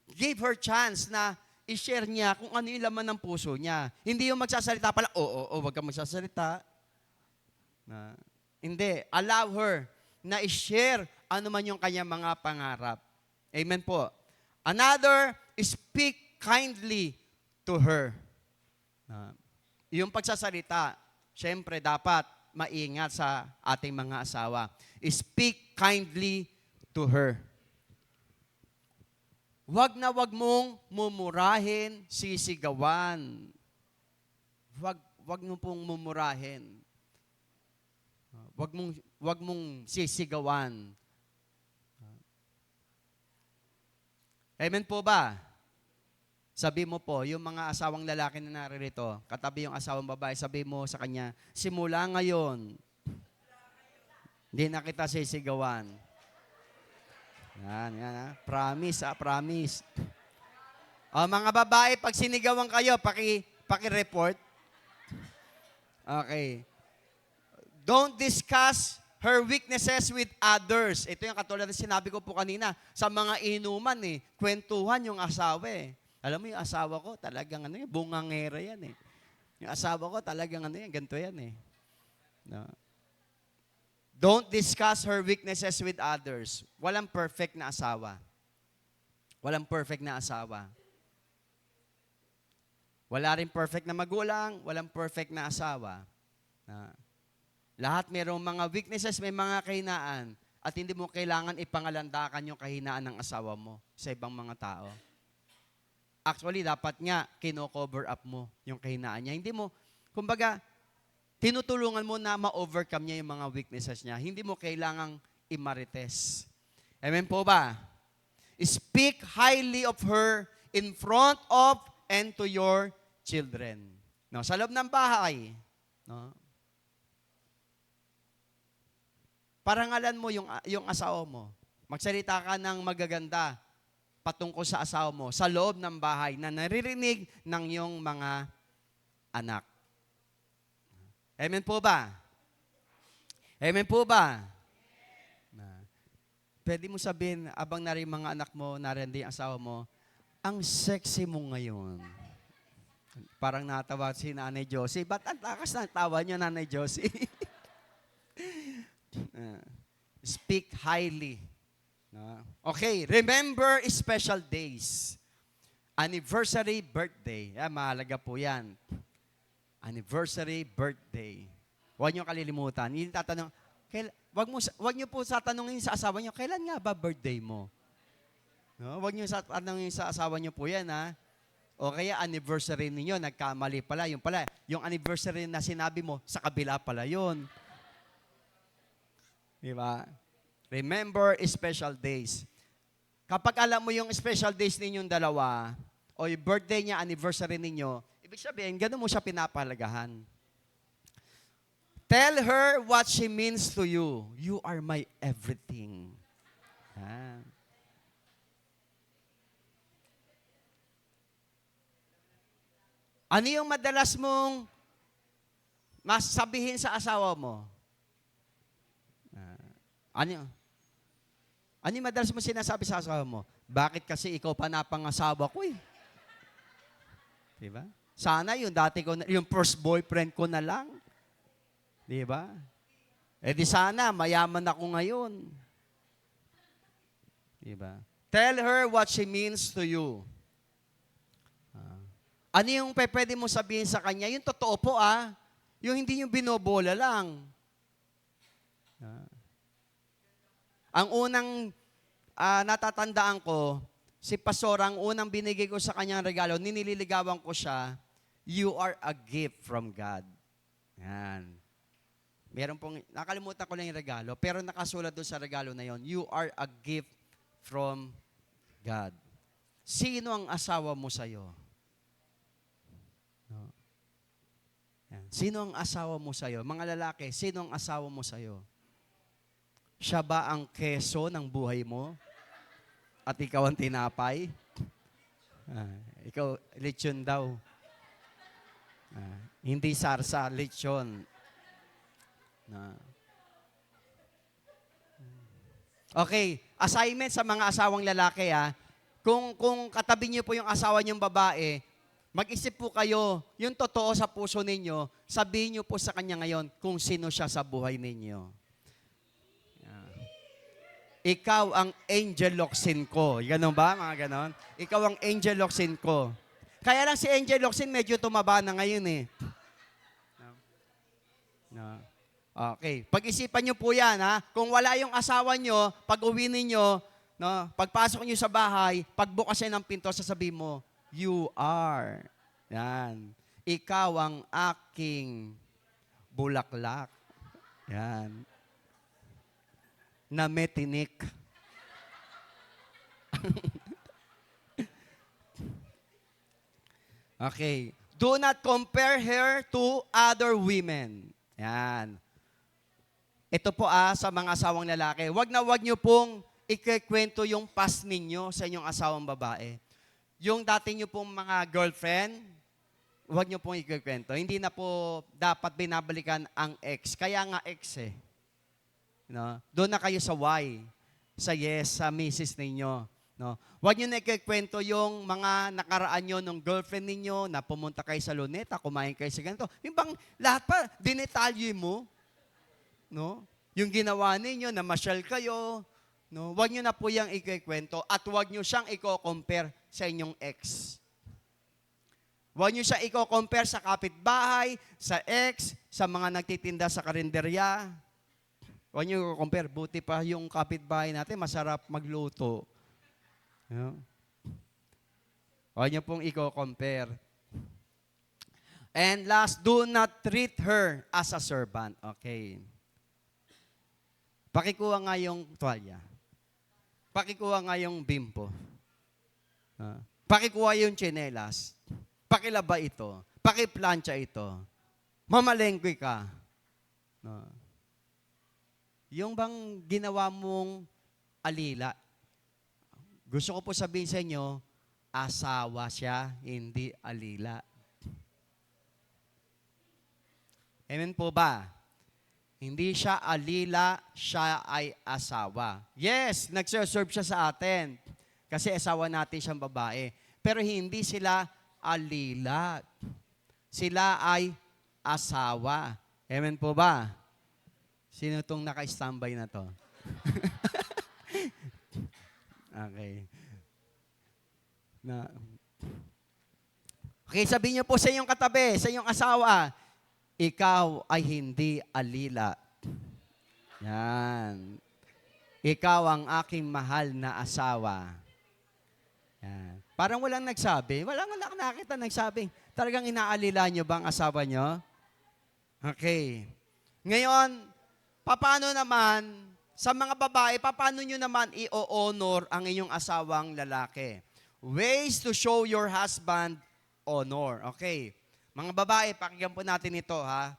S1: Give her chance na i-share niya kung ano yung laman ng puso niya. Hindi yung magsasalita pala, wag kang magsasalita. Hindi. Allow her na i-share ano man yung kanyang mga pangarap. Amen po. Another, speak kindly to her. Yung pagsasalita, syempre dapat maingat sa ating mga asawa. Speak kindly to her. Wag na wag mong mumurahin, sisigawan. Wag mo pong mumurahin. Wag mong sisigawan. Amen po ba? Sabi mo po, yung mga asawang lalaki na naririto, katabi yung asawang babae, sabi mo sa kanya, simula ngayon, hindi na kita sisigawan. Yan ha. Promise promise. O, mga babae, pag sinigawan kayo, paki-report. Okay. Don't discuss her weaknesses with others. Ito yung katulad na sinabi ko po kanina, sa mga inuman kwentuhan yung asawa Alam mo yung asawa ko, talagang bungangera yan Yung asawa ko, talagang ganito yan No. Don't discuss her weaknesses with others. Walang perfect na asawa. Walang perfect na asawa. Wala rin perfect na magulang, walang perfect na asawa. Lahat mayroong mga weaknesses, may mga kahinaan, at hindi mo kailangan ipangalandakan yung kahinaan ng asawa mo sa ibang mga tao. Actually, dapat nga, kino-cover up mo yung kahinaan niya. Hindi mo, kumbaga, tinutulungan mo na ma-overcome niya yung mga weaknesses niya. Hindi mo kailangang imarites. Amen po ba? Speak highly of her in front of and to your children. No, sa loob ng bahay, no? Parangalan mo yung asawa mo. Magsalita ka ng magaganda patungkol sa asawa mo sa loob ng bahay na naririnig ng iyong mga anak. Amen po ba? Amen po ba? Pwede mo sabihin, abang narinig mga anak mo, narinig ang asawa mo, ang sexy mo ngayon. Parang natawa si Nanay Josie. Ba't ang takas ng tawa niyo, Nanay Josie? Ah, speak highly. No? Okay, remember special days. Anniversary, birthday. Mahalaga po yan. Anniversary, birthday. Huwag niyo kalilimutan. Yung tatanong, wag niyo po tatanungin sa asawa niyo, kailan nga ba birthday mo? No? Huwag niyo tatanungin sa asawa niyo po yan, ha? O kaya anniversary niyo, nagkamali pala. Yung anniversary na sinabi mo, sa kabila pala yun. Diba? Remember special days. Kapag alam mo yung special days ninyong dalawa, o yung birthday niya, anniversary ninyo, ibig sabihin, gano'n mo siya pinapahalagahan. Tell her what she means to you. You are my everything. Ah. Ano yung madalas mong masasabihin sa asawa mo? Ano yung madalas mo sinasabi sa asawa mo? Bakit kasi ikaw pa napangasawa ko eh? Diba? Sana yung dati ko, yung first boyfriend ko na lang. Diba? Eh di sana, mayaman ako ngayon. Diba? Tell her what she means to you. Ano yung pwede mo sabihin sa kanya? Yung totoo po yung hindi yung binobola lang. Ang unang natatandaan ko, si Pastor, ang unang binigay ko sa kanyang regalo, ninililigawan ko siya, you are a gift from God. Yan. Meron pong, nakalimutan ko lang yung regalo, pero nakasulat doon sa regalo na yon, you are a gift from God. Sino ang asawa mo sa'yo? No. Yan. Sino ang asawa mo sa'yo? Mga lalaki, sino ang asawa mo sa'yo? Siya ba ang keso ng buhay mo? At ikaw ang tinapay? Ikaw, lechon daw. Hindi sarsa, lechon. Okay, assignment sa mga asawang lalaki Kung katabi niyo po yung asawa niyong babae, mag-isip po kayo, yung totoo sa puso ninyo, sabihin niyo po sa kanya ngayon kung sino siya sa buhay ninyo. Ikaw ang angel Locsin ko. Ganon ba? Mga ganon? Ikaw ang angel Locsin ko. Kaya lang si Angel Locsin medyo tumaba na ngayon eh. No. Okay. Pag-isipan nyo po yan, Kung wala yung asawa nyo, pag-uwi ninyo, pagpasok nyo sa bahay, pagbukas yan ng pinto, sasabihin mo, you are. Yan. Ikaw ang aking bulaklak. Yan. Na metinik. Okay. Do not compare her to other women. Yan. Ito po sa mga asawang lalaki. Wag niyo pong ikikwento yung past ninyo sa inyong asawang babae. Yung dati niyo pong mga girlfriend, wag niyo pong ikikwento. Hindi na po dapat binabalikan ang ex. Kaya nga ex eh. No? Doon na kayo sa why, sa yes, sa misis ninyo. No? Huwag nyo na ikikwento yung mga nakaraan nyo ng girlfriend ninyo na pumunta kayo sa Luneta, kumain kayo sa ganito. Yung bang lahat pa, dinetalye mo. No? Yung ginawa ninyo, na masyal kayo. No? Huwag nyo na po yung ikikwento at huwag nyo siyang i-compare sa inyong ex. Huwag nyo siya i-compare sa kapitbahay, sa ex, sa mga nagtitinda sa karinderya. Huwag nyo compare. Buti pa yung kapitbahay natin, masarap magluto. Huwag nyo pong i-compare. And last, do not treat her as a servant. Okay. Pakikuha nga yung tuwalya. Pakikuha nga yung bimpo. Pakikuha yung tsinelas. Pakilaba ito. Pakiplansya ito. Mamalengke ka. Yung bang ginawa mong alila, gusto ko po sabihin sa inyo, asawa siya, hindi alila. Amen po ba? Hindi siya alila, siya ay asawa. Yes, nagserve siya sa atin kasi asawa natin siyang babae. Pero hindi sila alila. sila ay asawa. Amen po ba? Sino itong naka-standby na to? Okay. Okay, sabihin niyo po sa iyong katabi, sa iyong asawa, ikaw ay hindi alila. Yan. Ikaw ang aking mahal na asawa. Yan. Parang walang nagsabi. Walang nakita nagsabing, talagang inaalila niyo ba ang asawa niyo? Okay. Ngayon, paano naman, sa mga babae, paano nyo naman i-honor ang inyong asawang lalaki? Ways to show your husband honor. Okay. Mga babae, pakinggan po natin ito, ha?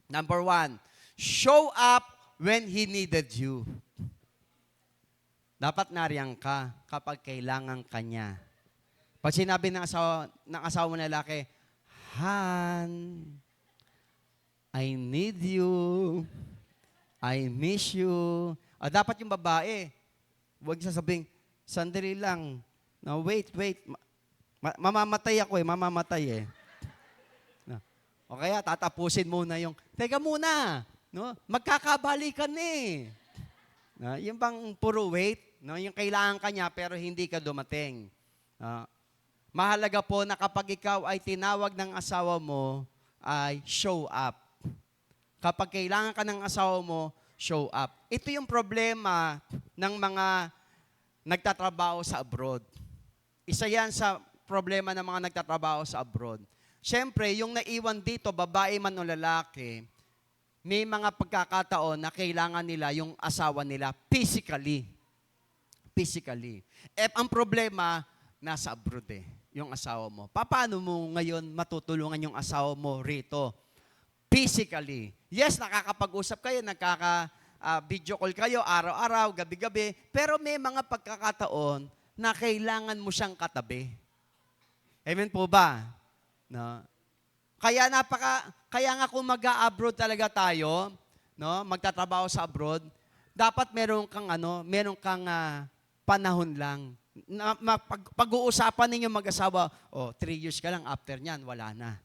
S1: Number 1, show up when he needed you. Dapat nariyan ka kapag kailangan ka niya. Pag sinabi ng asawa mo lalaki, Han, I need you. I miss you. Dapat yung babae, huwag sasabing, sandali lang. No, wait. Mamamatay ako mamamatay. No. O kaya tatapusin muna yung, teka muna, no? Magkakabalikan No, yung bang puro wait, no? Yung kailangan ka niya pero hindi ka dumating. Mahalaga po na kapag ikaw ay tinawag ng asawa mo, ay show up. Kapag kailangan ka ng asawa mo, show up. Ito yung problema ng mga nagtatrabaho sa abroad. Isa yan sa problema ng mga nagtatrabaho sa abroad. Siyempre, yung naiwan dito, babae man o lalaki, may mga pagkakataon na kailangan nila yung asawa nila physically. Ang problema, nasa abroad yung asawa mo. Paano mo ngayon matutulungan yung asawa mo rito? Physically. Yes, nakakapag-usap kayo, video call kayo araw-araw, gabi-gabi, pero may mga pagkakataon na kailangan mo siyang katabi. Amen po ba? No? Kaya nga kung mag-a-abroad talaga tayo, no, magtatrabaho sa abroad, dapat meron kang panahon lang. Pag-uusapan ninyo mag-asawa, 3 years ka lang, after nyan, wala na.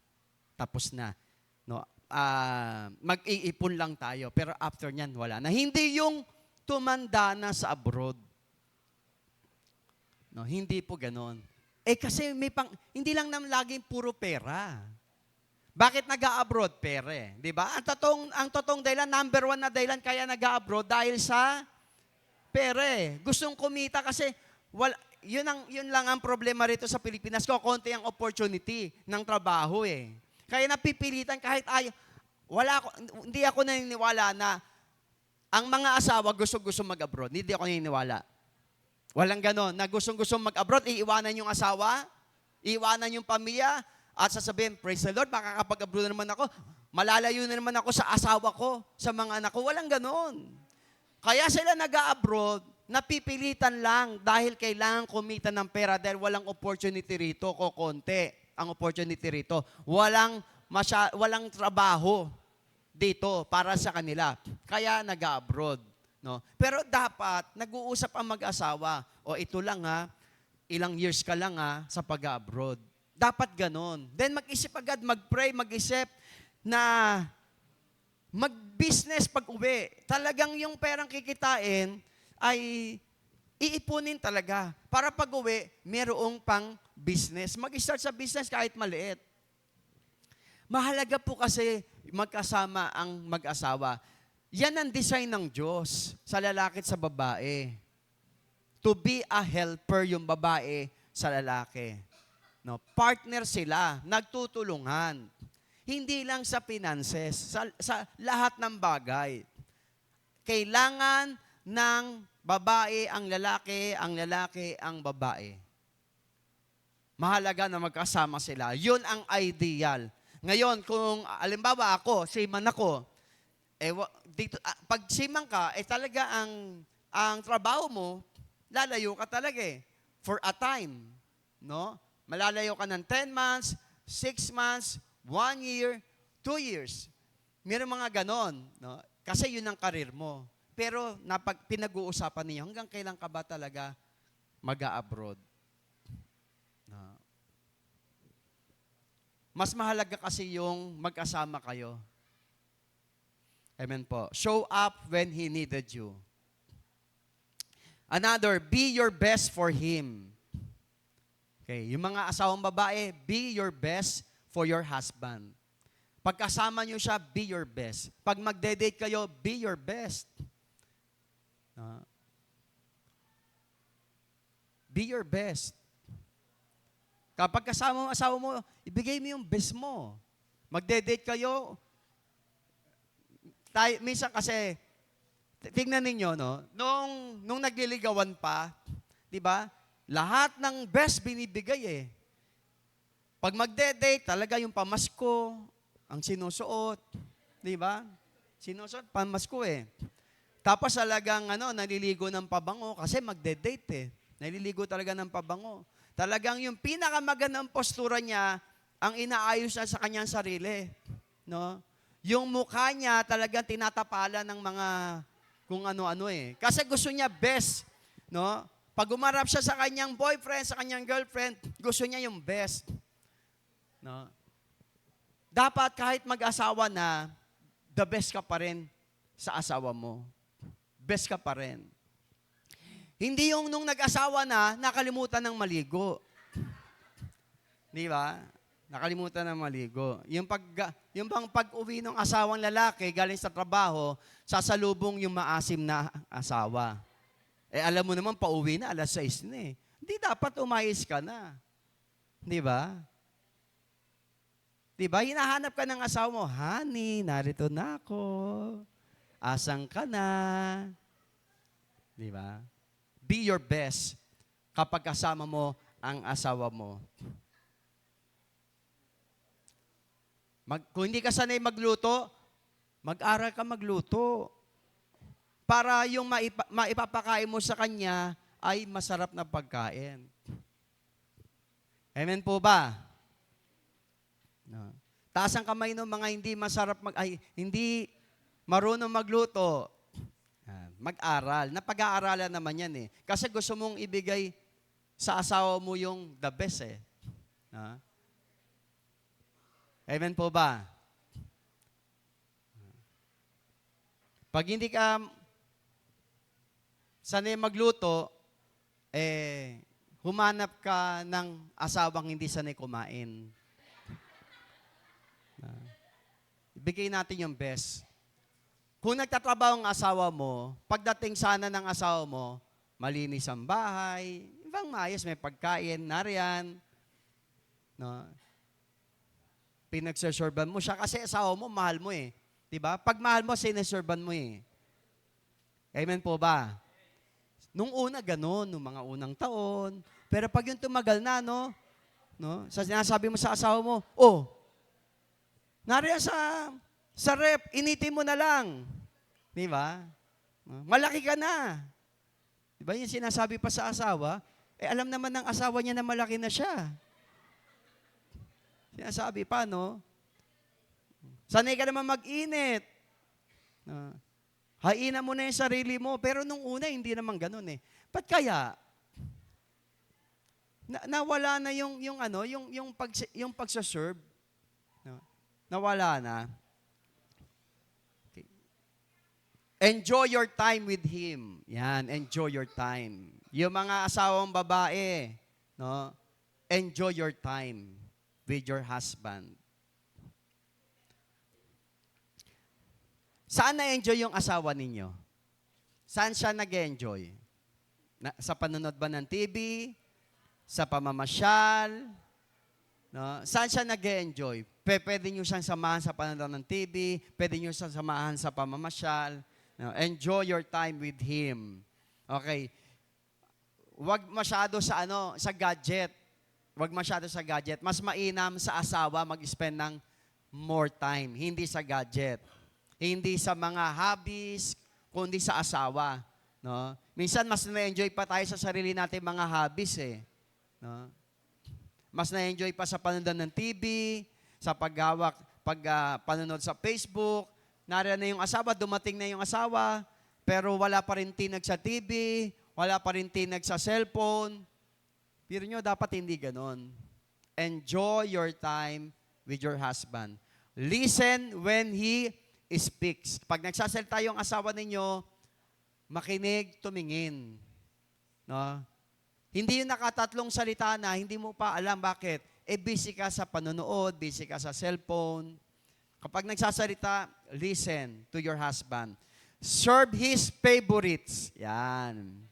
S1: Tapos na. No? Mag-iipon lang tayo, pero after nyan, wala na. Hindi yung tumanda na sa abroad. No, hindi po ganon. Kasi hindi lang naman laging puro pera. Bakit nag-a-abroad? Pera di ba? Ang totoong dahilan, number 1 na dahilan kaya nag-a-abroad dahil sa pera Gustong kumita kasi, yun lang ang problema rito sa Pilipinas ko, konti ang opportunity ng trabaho Kaya napipilitan kahit hindi ako naniniwala na ang mga asawa gusto mag-abroad. Hindi ako naniniwala. Walang ganon. Na gusto mag-abroad, iiwanan yung asawa, iiwanan yung pamilya, at sasabihin, praise the Lord, makakapag-abroad na naman ako, malalayo na naman ako sa asawa ko, sa mga anak ko. Walang ganon. Kaya sila nag-a-abroad, napipilitan lang dahil kailangan kumita ng pera dahil walang opportunity rito, konti ang opportunity rito. Walang trabaho dito para sa kanila. Kaya nag-abroad. No? Pero dapat, nag-uusap ang mag-asawa. Ito lang ilang years ka lang sa pag-abroad. Dapat ganon. Then mag-isip agad, mag-pray, mag-isip na mag-business pag-uwi. Talagang yung perang kikitain ay iipunin talaga. Para pag-uwi, merong pang business. Mag-start sa business kahit maliit. Mahalaga po kasi magkasama ang mag-asawa. Yan ang design ng Diyos sa lalaki at sa babae. To be a helper yung babae sa lalaki. No, partner sila, nagtutulungan. Hindi lang sa finances, sa lahat ng bagay. Kailangan ng babae ang lalaki ang babae. Mahalaga na magkasama sila. Yun ang ideal. Ngayon, kung alimbawa ako, seaman ako, pag seaman ka, talaga ang trabaho mo, lalayo ka talaga for a time. No? Malalayo ka ng 10 months, 6 months, 1 year, 2 years. Meron mga ganon. No? Kasi yun ang karir mo. Pero pinag-uusapan niyo, hanggang kailan ka ba talaga mag-a-abroad? No. Mas mahalaga kasi yung magkasama kayo. Amen po. Show up when He needed you. Another, be your best for Him. Okay, yung mga asawang babae, be your best for your husband. Pagkasama nyo siya, be your best. Pag magde-date kayo, be your best. Be your best. Kapag kasama mo asawa mo, ibigay mo yung best mo. Magde-date kayo, minsan kasi, tingnan ninyo, no? Nung nagliligawan pa, di ba? Lahat ng best binibigay eh. Pag magde-date, talaga yung pamasko, ang sinusuot. Di ba? Sinusuot, pamasko eh. Tapos talagang naliligo ng pabango kasi magde-date eh. Naliligo talaga ng pabango. Talagang yung pinakamagandang postura niya, ang inaayos niya sa kanyang sarili. No? Yung mukha niya talagang tinatapalan ng mga kung ano-ano eh. Kasi gusto niya best. No? Pag umarap siya sa kanyang boyfriend, sa kanyang girlfriend, gusto niya yung best. No? Dapat kahit mag-asawa na, the best ka pa rin sa asawa mo. Best ka pa rin. Hindi yung nung nag-asawa na, nakalimutan ng maligo. Di ba? Nakalimutan ng maligo. Yung bang pag-uwi ng asawang lalaki galing sa trabaho, sasalubong yung maasim na asawa. Alam mo naman, pauwi na, 6:00 na eh. Hindi dapat umayos ka na. Di ba? Di ba? Hinahanap ka ng asawa mo, honey, narito na ako. Asan ka na? Di ba? Be your best kapag kasama mo ang asawa mo. Kung hindi ka sanay magluto, mag-aral ka magluto. Para yung maipapakain mo sa kanya ay masarap na pagkain. Amen po ba? No. Taas ang kamay ng mga hindi marunong magluto. Mag-aral. Napag-aaralan naman yan eh. Kasi gusto mong ibigay sa asawa mo yung the best eh. Amen po ba? Pag hindi ka sanay magluto, humanap ka ng asawang hindi sanay kumain. Ibigay natin yung best. Kung nagtatrabaho ang asawa mo, pagdating sana ng asawa mo, malinis ang bahay, ibang maayos, may pagkain, nariyan. No? Pinagsaserban mo siya kasi asawa mo, mahal mo eh. Diba? Pag mahal mo, sinaserban mo eh. Amen po ba? Nung una, ganun, nung mga unang taon. Pero pag yung tumagal na, no? Sinasabi mo sa asawa mo, nariyan sa rep, initin mo na lang. Di ba? Malaki ka na. Di ba yung sinasabi pa sa asawa? Alam naman ng asawa niya na malaki na siya. Sinasabi pa, no? Sanay ka naman mag-init. Hainan mo na yung sarili mo. Pero nung una, hindi naman ganun eh. Ba't kaya? Nawala na yung pagsaserve. No? Nawala na. Okay. Enjoy your time with Him. Yan, enjoy your time. Yung mga asawang babae, no? Enjoy your time with your husband. Saan na-enjoy yung asawa ninyo? Saan siya nag-enjoy? Sa panonood ba ng TV? Sa pamamasyal? No? Saan siya nag-enjoy? Pwede nyo siyang samahan sa panonood ng TV, pwede nyo siyang samahan sa pamamasyal. No? Enjoy your time with Him. Okay. Huwag masyado sa gadget. Huwag masyado sa gadget. Mas mainam sa asawa mag-spend ng more time, hindi sa gadget. Hindi sa mga hobbies, kundi sa asawa. No? Minsan, mas na-enjoy pa tayo sa sarili natin mga hobbies eh. No? Mas na-enjoy pa sa panonood ng TV, sa panonood sa Facebook. Nariyan na yung asawa, dumating na yung asawa, pero wala pa rin tinag sa TV, wala pa rin tinag sa cellphone. Pero nyo, dapat hindi ganon. Enjoy your time with your husband. Listen when he speaks. Pag nagsasalita yung asawa ninyo, makinig, tumingin. No? Hindi yung nakatatlong salita na hindi mo pa alam bakit. Busy ka sa panonood, busy ka sa cellphone. Kapag nagsasalita, listen to your husband. Serve his favorites. Yan.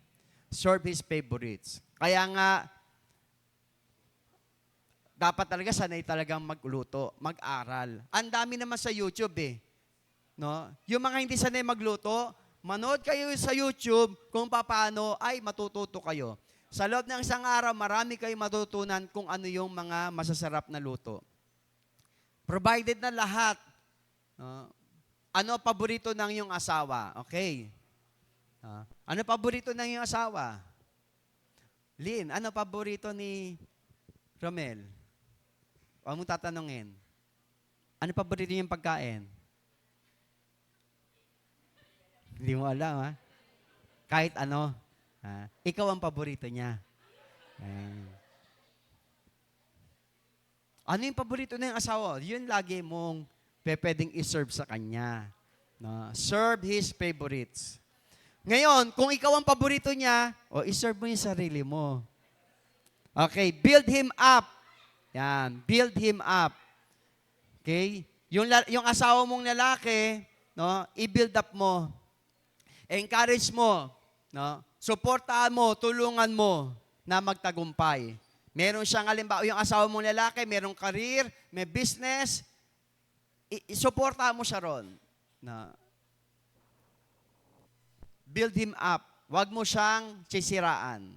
S1: Serve his favorites. Kaya nga, dapat talaga sanay talagang magluto, mag-aral. Ang dami naman sa YouTube eh. No? Yung mga hindi sanay magluto, manood kayo sa YouTube kung paano ay matututo kayo. Sa loob ng isang araw, marami kayong matutunan kung ano yung mga masasarap na luto. Provided na lahat. Ano paborito ng iyong asawa? Okay. Ano paborito ng iyong asawa? Lynn, ano paborito ni Romel? Huwag mong tatanungin. Ano paborito niyang pagkain? Hindi mo alam, ha? Kahit ano. Ikaw ang paborito niya. Ano yung paborito ng asawa? Yun lagi mong pwedeng i-serve sa kanya. No? Serve his favorites. Ngayon, kung ikaw ang paborito niya, i-serve mo yung sarili mo. Okay, build him up. Yan, build him up. Okay? Yung asawa mong lalaki, no, i-build up mo. Encourage mo, no? Suportahan mo, tulungan mo na magtagumpay. Meron siyang halimbawa, yung asawa mong lalaki, merong career, may business, isuportahan mo siya ron. Na build him up. Huwag mo siyang sisiraan.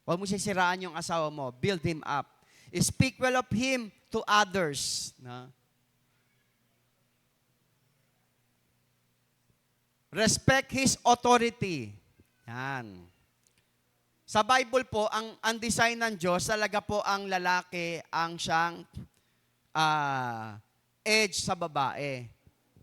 S1: Huwag mo sisiraan yung asawa mo. Build him up. Speak well of him to others. Na respect his authority. Yan. Sa Bible po, ang design ng Diyos, talaga po ang lalaki ang siyang edge sa babae.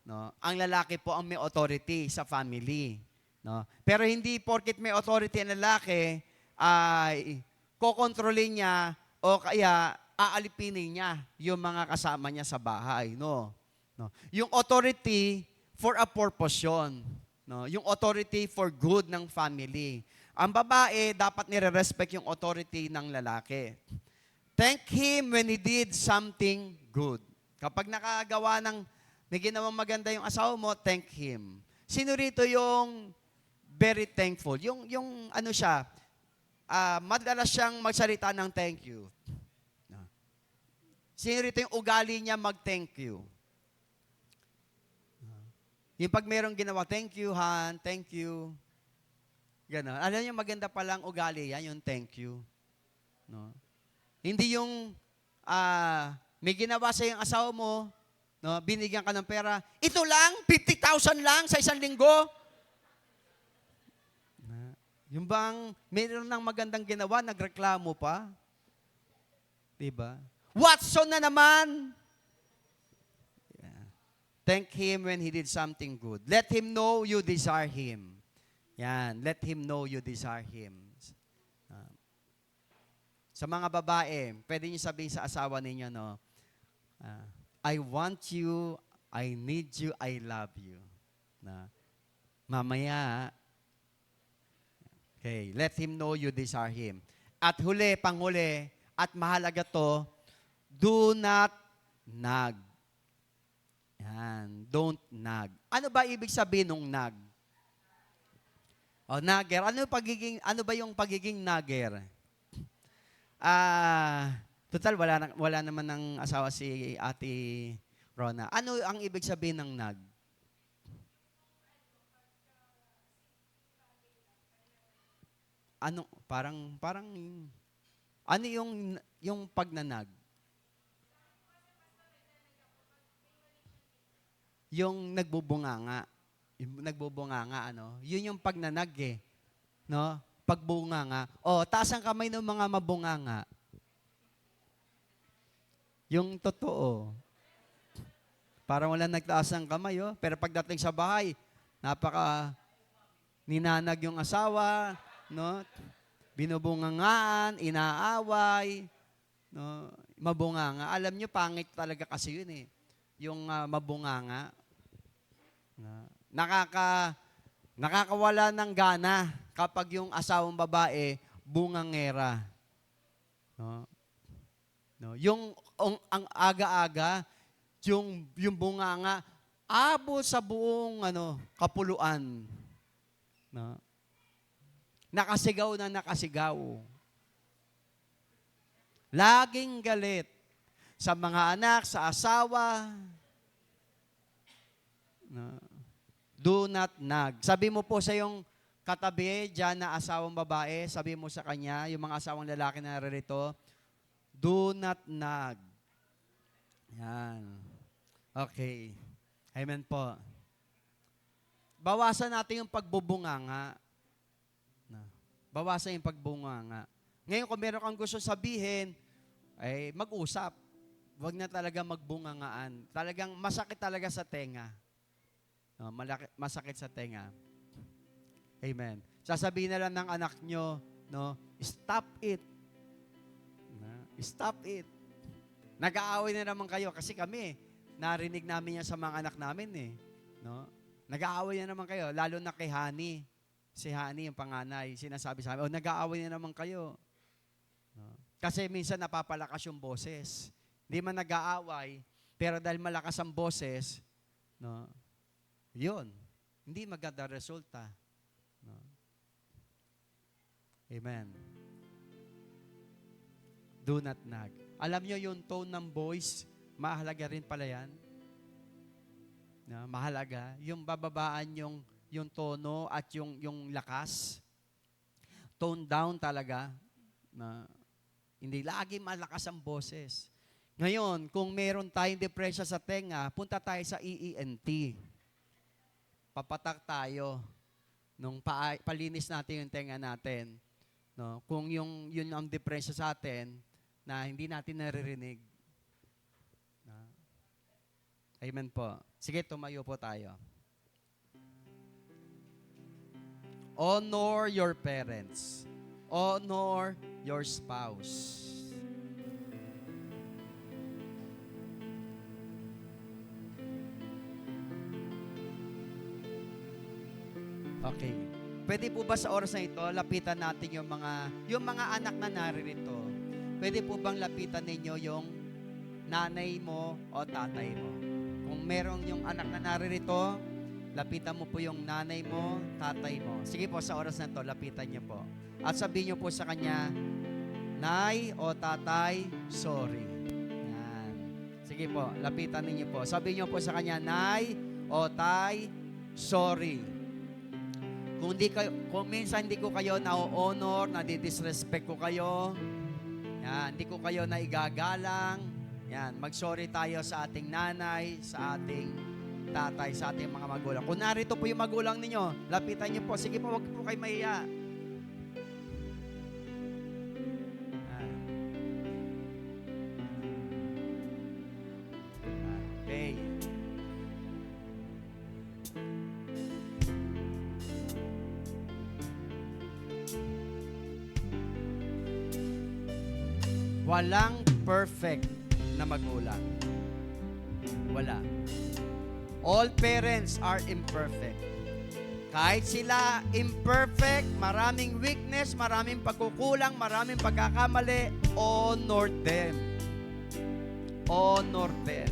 S1: No? Ang lalaki po ang may authority sa family. No? Pero hindi porket may authority ang lalaki, ay kokontrolin niya o kaya aalipinin niya yung mga kasama niya sa bahay. No? No? Yung authority for a purpose yun. No? Yung authority for good ng family. Ang babae, dapat nire-respect yung authority ng lalaki. Thank him when he did something good. Kapag nakagawa may ginawang maganda yung asawa mo, thank him. Sino rito yung very thankful? Yung ano siya, madalas siyang magsalita ng thank you. Sino rito yung ugali niya mag-thank you? Yung pag merong ginawa, thank you, Han, thank you. Gano'n. Alam niyo, maganda palang ugali yan, yung thank you. No? Hindi yung may ginawa sa yung asawa mo, no, binigyan ka ng pera, ito lang, 50,000 lang sa isang linggo. Yung bang mayroon ng magandang ginawa, nagreklamo pa. Diba? Watson na naman. Thank him when he did something good. Let him know you desire him. Yan. Let him know you desire him. Sa mga babae, pwede niyo sabihin sa asawa ninyo, no, I want you, I need you, I love you. Na, mamaya, okay, let him know you desire him. At huli, panghuli, at mahalaga to, do not nag. Yan. Don't nag. Ano ba ibig sabihin ng nag? Nagger. Ano ba yung pagiging nagger? Total, wala naman ng asawa si Ate Rona. Ano ang ibig sabihin ng nag? Ano, parang, ano yung pagnanag? Yung nagbubunganga. Yung nagbubunganga, ano? Yun yung pagnanag eh. No? Pagbunganga. Taas ang kamay ng mga mabunganga. Yung totoo. Parang wala nagtaas ng kamay, Pero pagdating sa bahay, ninanag yung asawa, no? Binubungangaan, inaaway, no, mabunganga. Alam nyo, pangit talaga kasi yun eh. Yung mabunganga. Nakakawala ng gana kapag yung asawang babae, bungangera. No? No? Ang aga-aga, yung bunganga, abot sa buong kapuluan. No? Nakasigaw na nakasigaw. Laging galit sa mga anak, sa asawa. No? Do not nag. Sabi mo po sa yung katabi dyan na asawang babae, sabi mo sa kanya, yung mga asawang lalaki na naririto, do not nag. Yan. Okay. Amen po. Bawasan natin yung pagbubunganga. Bawasan yung pagbunganga. Ngayon, kung meron kang gusto sabihin, ay mag-usap. Huwag na talaga magbungangaan. Talagang masakit talaga sa tenga. No, masakit sa tenga. Amen. Sasabihin na lang ng anak nyo, no, stop it. Stop it. Nag-aaway na naman kayo kasi kami, narinig namin yan sa mga anak namin eh. No? Nag-aaway na naman kayo, lalo na kay Honey. Si Honey, yung panganay, sinasabi sa amin, nag-aaway na naman kayo. No? Kasi minsan napapalakas yung boses. Hindi man nag-aaway, pero dahil malakas ang boses, no, yun, hindi maganda resulta. No? Amen. Do not nag. Alam nyo yung tone ng voice, mahalaga rin pala yan. Na, mahalaga. Yung bababaan yung tono at yung lakas. Tone down talaga. Na, hindi lagi malakas ang boses. Ngayon, kung meron tayong depresya sa tenga, punta tayo sa EENT. Papatak tayo nung palinis natin yung tenga natin. No? Kung yun ang depresya sa atin, na hindi natin naririnig. Amen po. Sige, tumayo po tayo. Honor your parents. Honor your spouse. Okay. Pwede po ba sa oras na ito, lapitan natin yung mga anak na naririto? Pwede po bang lapitan ninyo yung nanay mo o tatay mo? Kung merong yung anak na naririto, lapitan mo po yung nanay mo, tatay mo. Sige po, sa oras na ito, lapitan niyo po. At sabihin niyo po sa kanya, Nay o tatay, sorry. Yan. Sige po, lapitan ninyo po. Sabihin niyo po sa kanya, Nay o tay, sorry. Kung minsan hindi ko kayo na-honor, nadi-disrespect ko kayo, yan, hindi ko kayo naigagalang, yan, mag-sorry tayo sa ating nanay, sa ating tatay, sa ating mga magulang. Kung narito po yung magulang ninyo, lapitan niyo po. Sige po, wag po kayo mahiya. Okay. Walang perfect na magulang. Wala. All parents are imperfect. Kahit sila imperfect, maraming weakness, maraming pagkukulang, maraming pagkakamali, honor them. Honor them.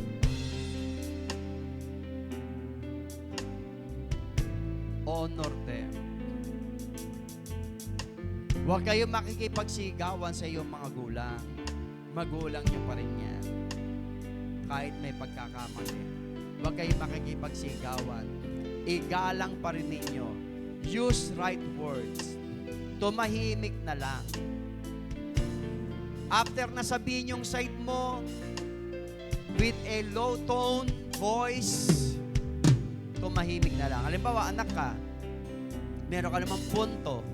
S1: Honor them. Huwag kayong makikipagsigawan sa iyong mga gulang. Magulang niyo pa rin yan. Kahit may pagkakamali. Huwag kayong makikipagsigawan. Igalang pa rin ninyo. Use right words. Tumahimik na lang. After nasabihin yung side mo, with a low tone voice, tumahimik na lang. Halimbawa, anak ka, meron ka namang punto.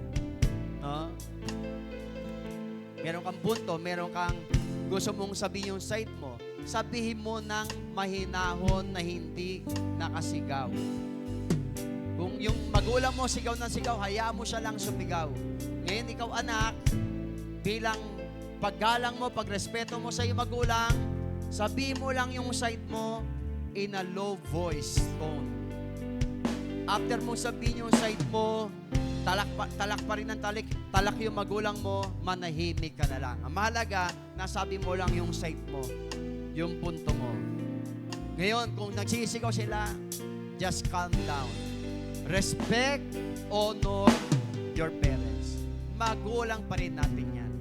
S1: No? Meron kang punto, meron kang gusto mong sabihin yung side mo, sabihin mo ng mahinahon na hindi nakasigaw. Kung yung magulang mo sigaw ng sigaw, hayaan mo siya lang sumigaw. Ngayon, ikaw anak, bilang paggalang mo, pagrespeto mo sa iyong magulang, sabihin mo lang yung side mo in a low voice tone. After mo sabihin yung side mo, talak pa rin ng talak yung magulang mo, manahimik ka na lang. Ang mahalaga, nasabi mo lang yung side mo, yung punto mo. Ngayon, kung nagsisigaw sila, just calm down. Respect, honor your parents. Magulang pa rin natin yan.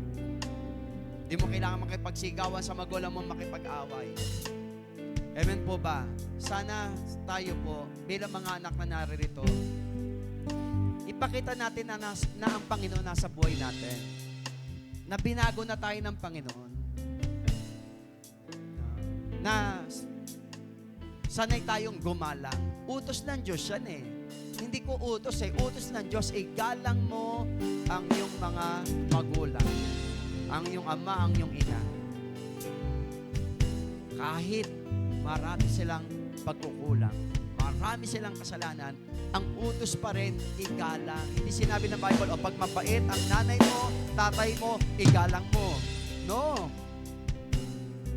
S1: Di mo kailangan makipagsigawan sa magulang mo, makipag-away. Amen po ba? Sana tayo po, bilang mga anak na naririto, ipakita natin na ang Panginoon nasa buhay natin. Na binago na tayo ng Panginoon. Na sanay tayong gumalang. Utos ng Diyos yan eh. Hindi ko utos eh. Utos ng Diyos eh, galang mo ang iyong mga magulang. Ang iyong ama, ang iyong ina. Kahit marami silang pagkukulang, marami silang kasalanan, ang utos pa rin, igalang. Hindi sinabi ng Bible, o pag mabait ang nanay mo, tatay mo, igalang mo. No.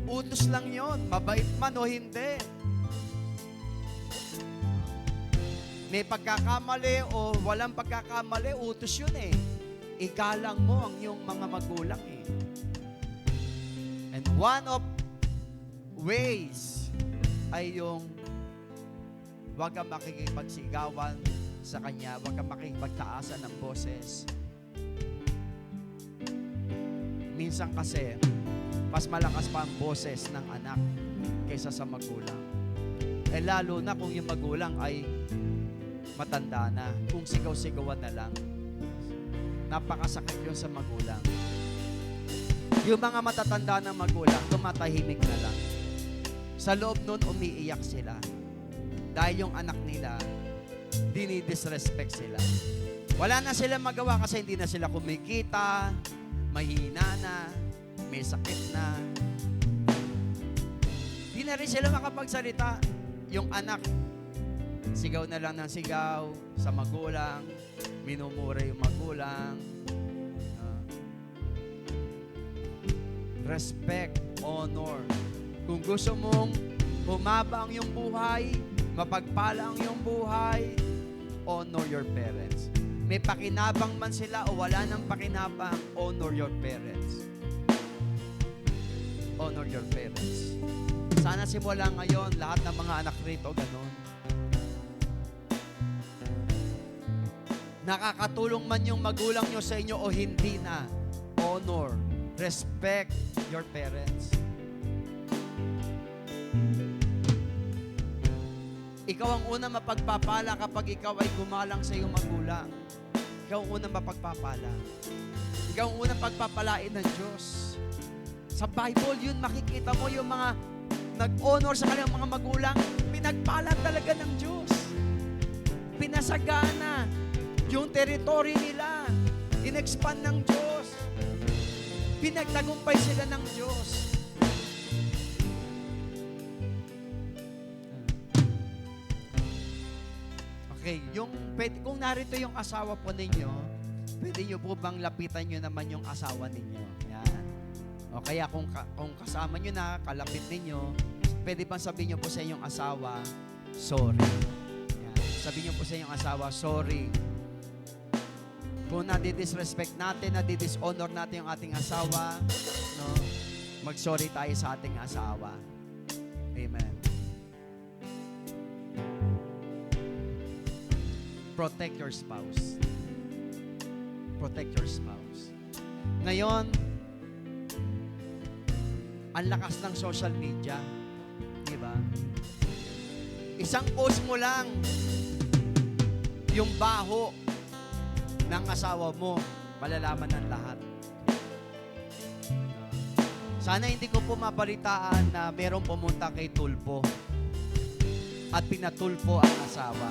S1: Utos lang yon, mabait man o hindi. May pagkakamali o walang pagkakamali, utos yun eh. Igalang mo ang iyong mga magulang eh. And one of ways ay yung huwag kang makikipagsigawan sa kanya, huwag kang makikipagtaasan ng boses. Minsan kasi, mas malakas pa ang boses ng anak kaysa sa magulang. Eh lalo na kung yung magulang ay matanda na, kung sigaw-sigawan na lang. Napakasakit yun sa magulang. Yung mga matatanda ng magulang, tumatahimik na lang. Sa loob nun, umiiyak sila. Dahil yung anak nila, dinidisrespect sila. Wala na sila magawa kasi hindi na sila kumikita, mahina na, may sakit na. Hindi na rin sila makapagsalita. Yung anak, sigaw na lang ng sigaw sa magulang, minumura yung magulang. Respect, honor. Kung gusto mong humaba ang iyong buhay, mapagpala ang iyong buhay, honor your parents. May pakinabang man sila o wala nang pakinabang, honor your parents. Honor your parents. Sana simula ngayon, lahat ng mga anak rito, ganun. Nakakatulong man yung magulang nyo sa inyo o hindi na, honor, respect your parents. Ikaw ang unang mapagpapala kapag ikaw ay gumalang sa iyong magulang. Ikaw ang unang mapagpapala. Ikaw ang unang pagpapalain ng Diyos. Sa Bible yun, makikita mo yung mga nag-honor sa kanilang mga magulang, pinagpala talaga ng Diyos. Pinasagana yung territory nila. In-expand ng Diyos. Pinagtagumpay sila ng Diyos. Okay, kung narito yung asawa po ninyo, pwede nyo po bang lapitan nyo naman yung asawa ninyo? Yan. O kaya kung kasama nyo na, kalapit ninyo, pwede bang sabihin nyo po sa inyong asawa, sorry. Yan. Sabihin nyo po sa inyong asawa, sorry. Kung nadidisrespect natin, nadidishonor natin yung ating asawa, no, mag-sorry tayo sa ating asawa. Amen. Protect your spouse. Protect your spouse. Ngayon, ang lakas ng social media. Di ba? Isang post mo lang, yung baho ng asawa mo, malalaman ng lahat. Sana hindi ko po mabalitaan na merong pumunta kay Tulpo at pinatulpo ang asawa.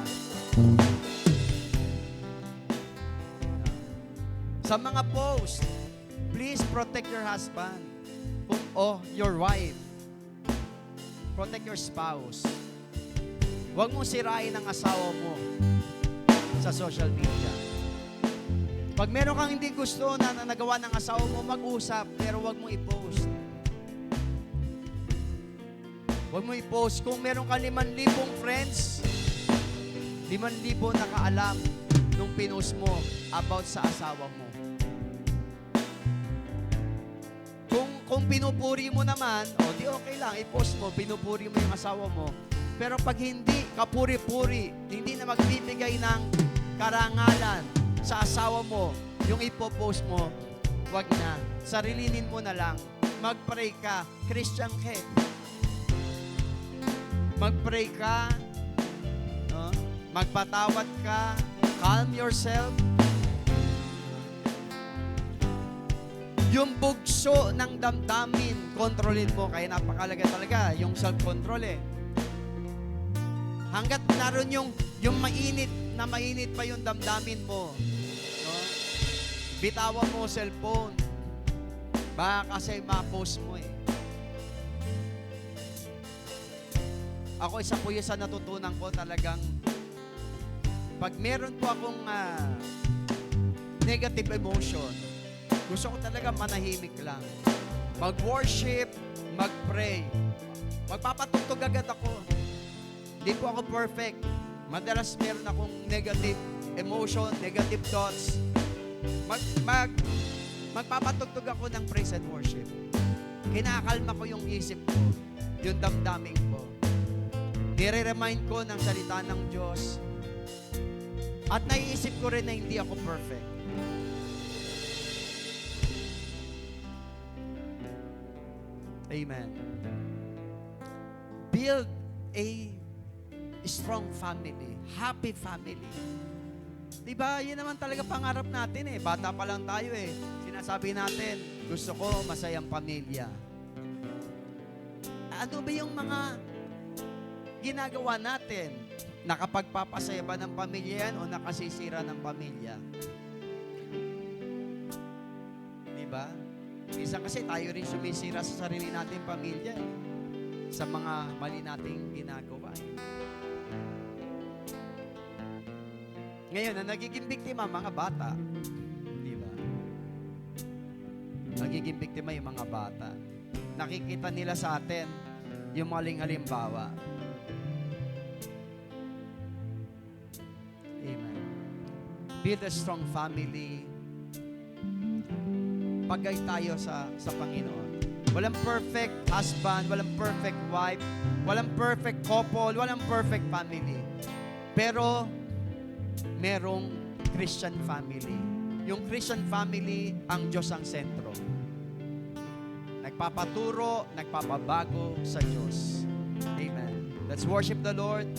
S1: Sa mga post, please protect your husband o your wife. Protect your spouse. Huwag mong sirain ang asawa mo sa social media. Pag meron kang hindi gusto na nagawa ng asawa mo, mag-usap, pero wag mong i-post. Wag mo i-post. Kung meron ka 5,000 friends, 5,000 nakaalam nung pinost mo about sa asawa mo. Kung pinupuri mo naman, di okay lang, i-post mo, pinupuri mo yung asawa mo. Pero pag hindi, kapuri-puri, hindi na magbibigay ng karangalan sa asawa mo, yung ipopost mo, wag na. Sarilinin mo na lang. Mag-pray ka. Christian ka. Mag-pray ka. No? Magpatawad ka. Calm yourself. Yung bugso ng damdamin, kontrolin mo. Kaya napakalaga talaga yung self-control Hanggat naroon yung mainit pa yung damdamin mo. No? Bitawan mo cellphone. Baka kasi ma-post mo Ako, isa po yung sa natutunan ko talagang pag meron po akong negative emotion, gusto ko talaga manahimik lang. Mag-worship, mag-pray. Magpapatugtog agad ako. Hindi po ako perfect. Madalas meron akong negative emotion, negative thoughts. Magpapatugtog ako ng praise and worship. Kinakalma ko yung isip ko, yung damdamin ko. Nire-remind ko ng salita ng Diyos. At naiisip ko rin na hindi ako perfect. Amen. Build a strong family, happy family. Diba? Yun naman talaga pangarap natin Bata pa lang tayo Sinasabi natin, gusto ko masayang pamilya. Ano ba yung mga ginagawa natin? Nakapagpapasaya ba ng pamilya yan o nakasisira ng pamilya? Diba? Minsan kasi tayo rin sumisira sa sarili nating pamilya sa mga mali nating ginagawa. Ngayon, na nagiging biktima mga bata. Di ba? Nagiging biktima yung mga bata. Nakikita nila sa atin yung maling halimbawa. Amen. Build a strong family. Pagay tayo sa Panginoon. Walang perfect husband, walang perfect wife, walang perfect couple, walang perfect family. Pero, merong Christian family. Yung Christian family, ang Diyos ang sentro. Nagpapaturo, nagpapabago sa Diyos. Amen. Let's worship the Lord.